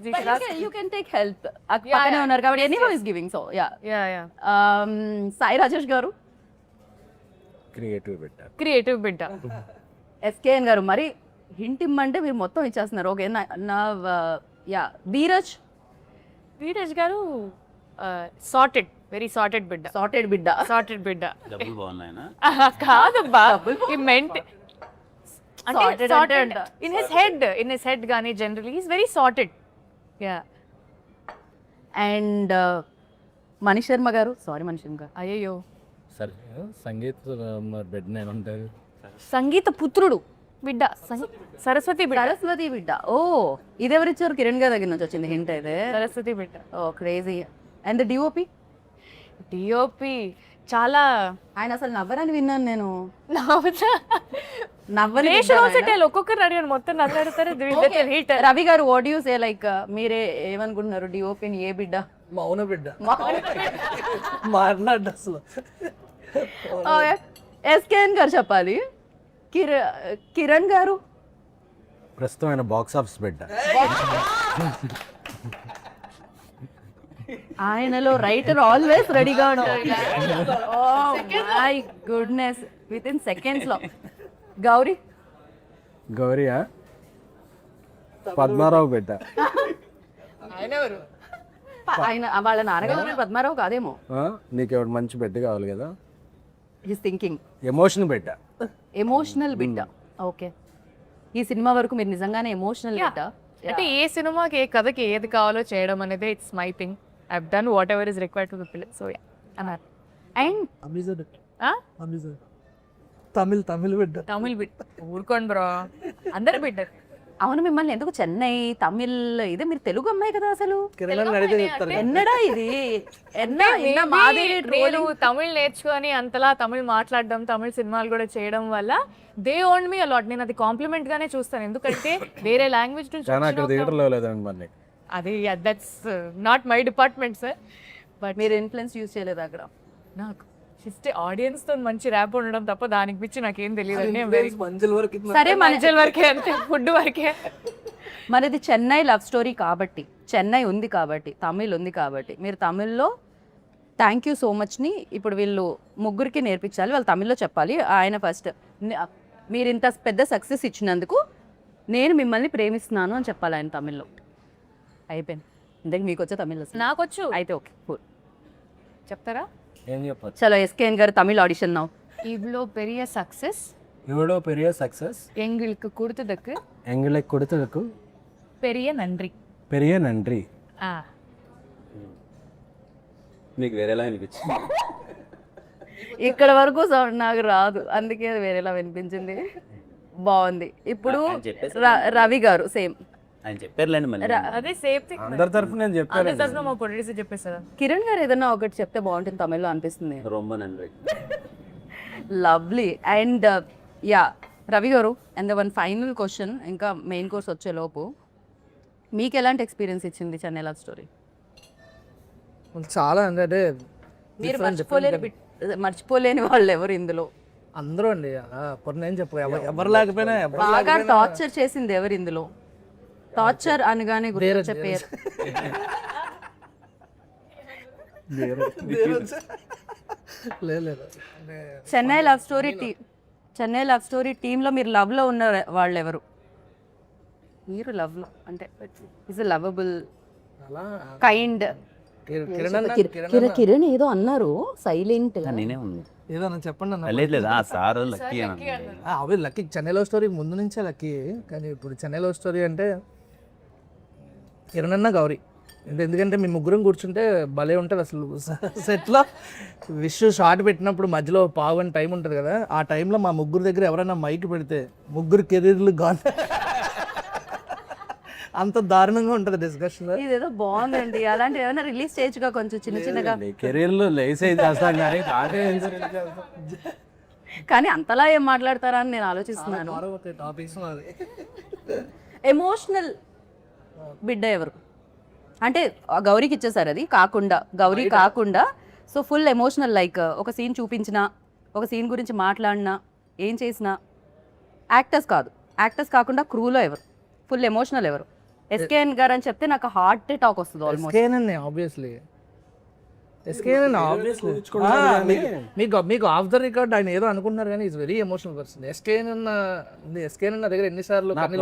You can take help, పక్కనే ఉన్నారు కాబట్టి any home is giving. So yeah, yeah Sai Rajesh గారు క్రియేటివ్ బిడ్డ. క్రియేటివ్ బిడ్డ. ఎస్కేఎన్ గారు మరి హింట్ ఇమ్మంటే మీరు మొత్తం ఇచ్చేస్తున్నారు. ఓకే నా యా ధీరజ్ వీరజ్ గారు సార్టెడ్, వెరీ సార్టెడ్ బిడ్డ. సార్టెడ్ బిడ్డ. సార్టెడ్ బిడ్డ డబ్బులు బాగున్నాయినా? కాదబ్బా, ఈ మెంట్ Sorted అంటే అంట. ఇన్ హిస్ హెడ్ గానీ generally is very sorted. Yeah. And Manish Sharma గారు, సారీ మనీష్ శర్మ గారు, అయ్యో, సరే సంగీత్ బిడ్డ నేను ఉంటారు. సంగీత పుత్రుడు బిడ్డ, సరస్వతి బిడ్డ. సరస్వతి బిడ్డ. ఓ ఇది ఎవరిచ్చారు? కిరణ్ గారి దగ్గర నుంచి వచ్చింది హింట్ అయితే. సరస్వతి బిడ్డ. ఓ క్రేజీ. అండ్ డిఓపి డిఓపి చాలా ఆయన అసలు నవ్వరని విన్నాను నేను. నవ్వుతా. నవ్వని ఒక్కొక్కరు అడిగాను, మొత్తం నన్ను అడుగుతారు. హీట్. రవి గారు వాట్ యూ సే, లైక్ మీరే ఏమనుకుంటున్నారు డిఓపిని ఏ బిడ్డ? మౌన బిడ్డ మాట్లాడు అసలు. ఎస్కేఎన్ గారు చెప్పాలి. కిరణ్ గారు ప్రస్తుతం ఆయన బాక్స్ ఆఫీస్ బిడ్డ. ఆయనలో రైటర్ ఆల్వేస్ రెడీగా ఉంటారు. Oh my goodness, within seconds లో. గౌరీ గౌరియా పద్మారావు బిడ్డ. ఆయన వాళ్ళ నాన్నగారు పద్మారావు కాదేమో. నీకు ఎవరు మంచి బిడ్డ కావాలి కదా. హిస్ థింకింగ్ ఎమోషన్ బిడ్డ. ఎమోషనల్ బిడ్డ. ఓకే, ఈ సినిమా వరకు మీరు నిజంగానే ఎమోషనల్ బిడ్డ. అంటే ఏ సినిమాకి ఏ కథకి ఏది కావాలో చేయడం అనేది it's my thing. I have done what ever is required to the film. So yeah అన్నారు. అండ్ తమిళ్ బిడ్డ. తమిళ్ బిడ్డ. ఊరుకోండి బ్రో, అందరు బిడ్డ. అవును, మిమ్మల్ని ఎందుకు చెన్నై తమిళ్, ఇదే మీరు తెలుగు అమ్మాయి కదా అసలు. కిరణ్ అడిగితే చెప్తారు. ఎన్నడా ఇది మాది నేను తమిళ్ నేర్చుకొని అంతలా తమిళ్ మాట్లాడడం, తమిళ్ సినిమాలు కూడా చేయడం వల్ల దే ఓన్ మీ అలాట్. నేను అది కాంప్లిమెంట్ గానే చూస్తాను, ఎందుకంటే వేరే లాంగ్వేజ్ నుంచి కానీ అక్కడ థియేటర్లో లేదండి మరి. అది that's not my department sir. But మీరు ఇన్ఫ్లుయెన్స్ యూజ్ చేయలేదు అక్కడ. నాకు జస్ట్ ఆడియన్స్ తో మంచి ర్యాప్ ఉండడం తప్ప దానికి పిచ్చి నాకేం తెలియదు. మంజుల వరకు సరే మనిషిల వరకే, అంతే, ఫుడ్ వరకే. మనది చెన్నై లవ్ స్టోరీ కాబట్టి, చెన్నై ఉంది కాబట్టి, తమిళ్ ఉంది కాబట్టి, మీరు తమిళ్లో థ్యాంక్ యూ సో మచ్ని ఇప్పుడు వీళ్ళు ముగ్గురికి నేర్పించాలి. వాళ్ళు తమిళ్లో చెప్పాలి. ఆయన ఫస్ట్ మీరు ఇంత పెద్ద సక్సెస్ ఇచ్చినందుకు నేను మిమ్మల్ని ప్రేమిస్తున్నాను అని చెప్పాలి ఆయన తమిళ్లో. అయిపోయింది. ఇంతకు మీకు వచ్చే తమిళ్ నాకొచ్చు. అయితే ఓకే కూల్. చెప్తారా? ఏం చెప్పచ్చు. చలో ఎస్కేఎన్ గారు తమిళ్ ఆడిషన్ నౌ. இவ்வளோ பெரிய சக்ஸஸ் இவ்வளோ பெரிய சக்ஸஸ் எங்களுக்கு கொடுத்ததுக்கு எங்களுக்கு கொடுத்ததுக்கு பெரிய நன்றி. பெரிய நன்றி. మీకు వేరేలా అనిపించింది? ఇక్కడ వరకు సౌండ్ నాకు రాదు, అందుకే అది వేరేలా వినిపించింది. బాగుంది. ఇప్పుడు రవి గారు సేమ్ ఆయన చెప్పారులేండి మళ్ళీ. అదే సేమ్ థింగ్. అందరి తరఫున నేను చెప్పాను. తరఫున మా ప్రొడ్యూసర్ చెప్పేసారా? కిరణ్ గారు ఏదన్నా ఒకటి చెప్తే బాగుంటుంది తమిళ్లో అనిపిస్తుంది. రొమ్మ నండ్రి. లవ్లీ. అండ్ యా రవి గారు, అండ్ వన్ ఫైనల్ క్వశ్చన్, ఇంకా మెయిన్ కోర్స్ వచ్చేలోపు మీకు ఎలాంటి ఎక్స్పీరియన్స్ ఇచ్చింది చెన్నై లవ్ స్టోరీ? చాలా అంటే మీరు మర్చిపోలేని వాళ్ళు ఎవరు ఇందులో? అందరూ అండి. కొన్ని ఏం చెప్పు, ఎవరు లేకపోయినా బాగా టార్చర్ చేసింది ఎవరు ఇందులో? టార్చర్ అనగానే గుర్తు చెప్పారు. లేదు. చెన్నై లవ్ స్టోరీ టీంలో మీరు లవ్లో ఉన్న వాళ్ళు ఎవరు? మీరు లవ్లో అంటే ఇస్ లవబుల్, కైండ్ కిరణ్ అన్న కిరణ్ ఏదో అన్నారు సైలెంట్ నేనే ఉన్నాను ఏదో అన్న చెప్పండి అన్న. లేదు లేదు ఆ సార్ లక్కీ అని అవి లక్కీ చెన్నై లవ్ స్టోరీ ముందు నుంచే లక్కీ, కానీ ఇప్పుడు చెన్నై లవ్ స్టోరీ అంటే కిరణ్ అన్న గౌరీ ఎందుకంటే మీ ముగ్గురం కూర్చుంటే భలే ఉంటుంది అసలు. సెట్లో విష్ షార్ట్ పెట్టినప్పుడు మధ్యలో పావు అని టైం ఉంటుంది కదా, ఆ టైంలో మా ముగ్గురు దగ్గర ఎవరైనా మైక్ పెడితే ముగ్గురు కెరీర్లు గాన్ అంత దారుణంగా ఉంటుంది డిస్కషన్. ఇదేదో బాగుందండి, అలాంటి ఏమైనా రిలీజ్ చేయొచ్చుగా కొంచెం చిన్న చిన్నగా. కెరీర్లో లేస్ అయితే చేస్తాం కానీ పాటే కానీ అంతలా ఏం మాట్లాడతారా అని నేను ఆలోచిస్తున్నాను. టాపిక్స్ ఎమోషనల్ బిడ్డ ఎవరు అంటే ఆ గౌరీకి ఇచ్చేసారు, అది కాకుండా గౌరీ కాకుండా సో ఫుల్ ఎమోషనల్ లైక్ ఒక సీన్ చూపించినా ఒక సీన్ గురించి మాట్లాడినా ఏం చేసినా యాక్టర్స్ కాదు, యాక్టర్స్ కాకుండా క్రూలో ఎవరు ఫుల్ ఎమోషనల్ ఎవరు? ఎస్కేఎన్ గారు అని చెప్తే నాకు హార్ట్ టాక్ వస్తుంది ఆల్మోస్ట్. ఆబ్వియస్లీ మీకు ఆఫ్ ద రికార్డ్ ఆయన ఏదో అనుకుంటున్నారు కానీ is very emotional person. SKN అన్న దగ్గర ఎన్నిసార్లు నాకు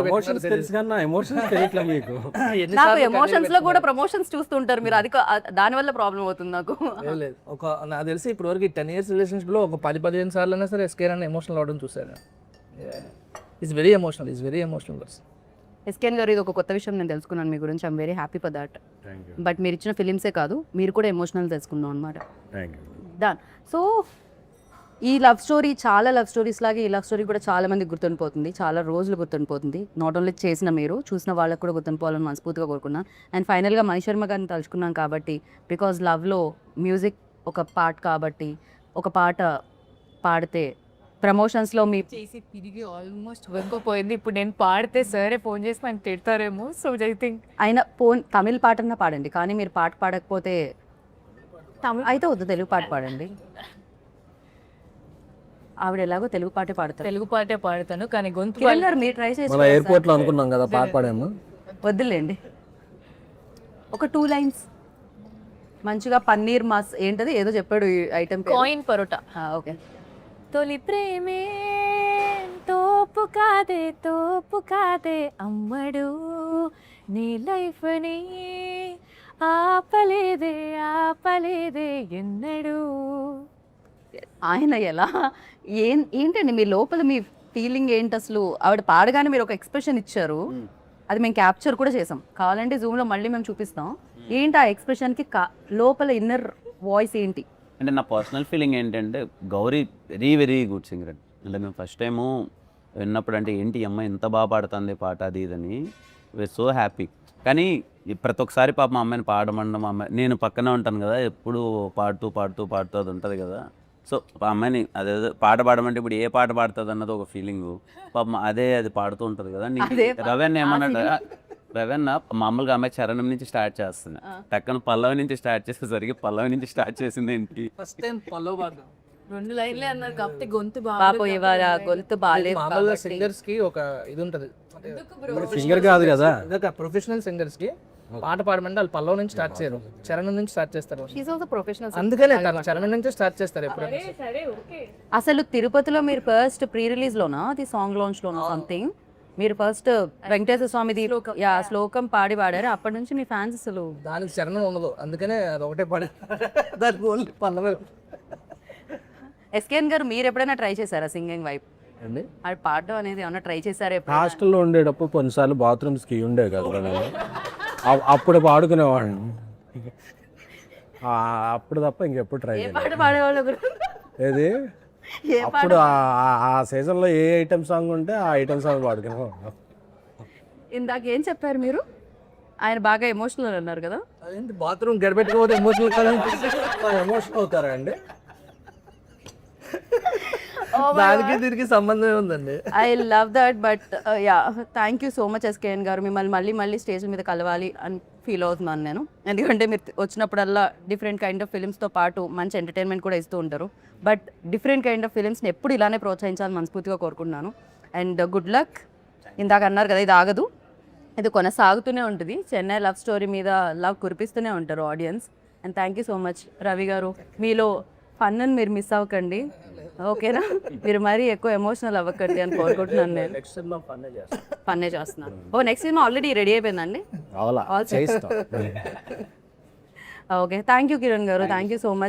ఎమోషన్స్ లో కూడా ప్రమోషన్స్ చూస్తుంటారు మీరు, అది దాని వల్ల ప్రాబ్లం అవుతుంది నాకు. లేదు ఒక నాకు తెలిసి ఇప్పుడు వరకు 10 years రిలేషన్షిప్ లో ఒక 10-15 సార్లు అయినా సరే ఎస్కేఎన్ అన్న ఎమోషనల్ అవడం చూసాను. Is very emotional person. SKN గారు ఇది ఒక కొత్త విషయం నేను తెలుసుకున్నాను మీ గురించి. I'm very happy for that. But మీరు ఇచ్చిన ఫిలిమ్సే కాదు మీరు కూడా ఎమోషనల్ తెలుసుకుందాం అనమాట. దాన్ సో ఈ లవ్ స్టోరీ చాలా లవ్ స్టోరీస్ లాగే ఈ లవ్ స్టోరీ కూడా చాలా మందికి గుర్తుండిపోతుంది, చాలా రోజులు గుర్తుండిపోతుంది. నాట్ ఓన్లీ చేసిన మీరు చూసిన వాళ్ళకు కూడా గుర్తుండిపోవాలని మనస్ఫూర్తిగా కోరుకున్నాను. అండ్ ఫైనల్గా మణిశర్మ గారిని తలుచుకున్నాం కాబట్టి బికాజ్ లవ్లో మ్యూజిక్ ఒక పార్ట్ కాబట్టి ఒక పాట పాడితే ప్రమోషన్స్లో మీ చేసి తిరిగి ఆల్మోస్ట్ వెంకపోయింది. ఇప్పుడు నేను పాడితే సరే ఫోన్ చేసి మనం తిడతారేమో. సో ఐ థింక్ అయినా తమిళ పాటన్నా పాడండి, కానీ మీరు పాట పాడకపోతే అయితే వద్దు తెలుగు పాట పాడండి. ఆవిడ ఎలాగో తెలుగు పాటే పాడతారు. తెలుగు పాటే పాడతాను కానీ గొంతు కిరణ్ గారు మీరు ట్రై చేసి మన ఎయిర్పోర్ట్లో అనుకున్నాం కదా పాట పాడాము. వద్దులేండి, ఒక 2 lines మంచిగా పన్నీర్ మాస్ ఏంటది ఏదో చెప్పాడు ఐటమ్ కాయిన్ పరోటా. ఓకే. తొలి ప్రేమే తోపు కాదే అమ్మడు నీ లైఫ్ని ఆపలేదే ఎన్నడు. ఆయన ఎలా ఏంటండి మీ లోపల మీ ఫీలింగ్ ఏంటి అసలు? ఆవిడ పాడగానే మీరు ఒక ఎక్స్ప్రెషన్ ఇచ్చారు, అది మేము క్యాప్చర్ కూడా చేసాం, కావాలంటే జూమ్లో మళ్ళీ మేము చూపిస్తాం. ఏంటి ఆ ఎక్స్ప్రెషన్కి లోపల ఇన్నర్ వాయిస్ ఏంటి? అంటే నా పర్సనల్ ఫీలింగ్ ఏంటంటే గౌరీ వెరీ గుడ్ సింగర్. అంటే మేము ఫస్ట్ టైము విన్నప్పుడు అంటే ఏంటి అమ్మ ఎంత బాగా పాడుతుంది పాట అది ఇదని వీఆర్ సో హ్యాపీ. కానీ ప్రతి ఒక్కసారి పాప మా అమ్మాయిని పాడమండం, మా అమ్మాయి నేను పక్కనే ఉంటాను కదా ఎప్పుడు పాడుతూ అది ఉంటుంది కదా. సో ఆ అమ్మాయిని అదే పాట పాడమంటే ఇప్పుడు ఏ పాట పాడుతుంది అన్నది ఒక ఫీలింగ్. పాప అది పాడుతూ ఉంటుంది కదా. రవెన్ ఏమన్నాడు, రవెన్న మామూలుగా అమ్మాయి చరణం నుంచి స్టార్ట్ చేస్తున్నా, టక్కన పల్లవి నుంచి స్టార్ట్ చేసేసరికి పల్లవి నుంచి స్టార్ట్ చేసింది ఏంటి ఫస్ట్ టైం పల్లవ్ బాగా 2 లైన్లే అన్నారు కాబట్టి గొంతు పాపం ఇవాళ గొంతు బాగాలేదు. మామూలుగా సింగర్స్ కి ఒక ఇది ఉంటుంది, సింగర్ కాదు కదా, ప్రొఫెషనల్ సింగర్స్ కి పాట పాడమంటే వాళ్ళు పల్లవ్ నుంచి స్టార్ట్ చేయరు, చరణం నుంచి స్టార్ట్ చేస్తారు. She also professional. అందుకనే చరణం నుంచి స్టార్ట్ చేస్తారు ఎప్పుడైనా. అసలు తిరుపతిలో మీరు ఫస్ట్ ప్రీ రిలీజ్ లోనా అది సాంగ్ లాంచ్ లోనా సంథింగ్ మీరు ఫస్ట్ వెంకటేశ్వర స్వామిది శ్లోకం పాడారు, అప్పటి నుంచి మీ ఫ్యాన్స్ అసలు దానికి చరణం ఉండదు, అందుకనే అది ఒకటే పాడే దానికి ఓన్లీ పల్లవి. ఎస్కేఎన్ గారు మీరు ఎప్పుడైనా ట్రై చేశారా సింగింగ్ వైపు? అది పాడడం అనేది ఏమన్నా ట్రై చేశారా? హాస్టల్లో ఉండేటప్పుడు కొన్నిసార్లు బాత్రూమ్స్కి ఉండే కదా నేను అప్పుడు పాడుకునేవాడిని, అప్పుడు తప్ప ఇంకెప్పుడు ట్రై చేయలేదు. పాట పాడేవాళ్ళు ఏది అప్పుడు ఆ సీజన్లో ఏ ఐటమ్ సాంగ్ ఉంటే ఆ ఐటమ్ సాంగ్ పాడుకునేవాడిని. ఇందాక ఏం చెప్పారు మీరు? ఆయన బాగా ఎమోషనల్ అన్నారు కదా. అదేంటి బాత్రూమ్ గడపెట్టుకోకపోతే ఎమోషనల్ కదా, ఎమోషనల్ అవుతారా అండి? దానికి దీనికి సంబంధం ఉందండి. I love that. But yeah thank you so much SKN గారు. మిమ్మల్ని మళ్ళీ స్టేజ్ మీద కలవాలి అని ఫీల్ అవుతున్నాను నేను, ఎందుకంటే మీరు వచ్చినప్పుడల్లా డిఫరెంట్ కైండ్ ఆఫ్ ఫిలిమ్స్తో పాటు మంచి ఎంటర్టైన్మెంట్ కూడా ఇస్తూ ఉంటారు. బట్ డిఫరెంట్ కైండ్ ఆఫ్ ఫిలిమ్స్ని ఎప్పుడు ఇలానే ప్రోత్సహించాలని మనస్ఫూర్తిగా కోరుకుంటున్నాను. And good luck. ఇందాక అన్నారు కదా ఇది ఆగదు, ఇది కొనసాగుతూనే ఉంటుంది. చెన్నై లవ్ స్టోరీ మీద లవ్ కురిపిస్తూనే ఉంటారు audience. And thank you so much Ravi గారు. మీలో ఫన్ అని మీరు మిస్ అవ్వకండి, ఓకేనా? మీరు మరీ ఎక్కువ ఎమోషనల్ అవ్వకండి అని కోరుకుంటున్నాను. నేను ఫన్నే చేస్తున్నాను. నెక్స్ట్ సినిమా ఆల్రెడీ రెడీ అయిపోయిందండి. ఓకే, థ్యాంక్ యూ కిరణ్ గారు, థ్యాంక్ యూ సో మచ్.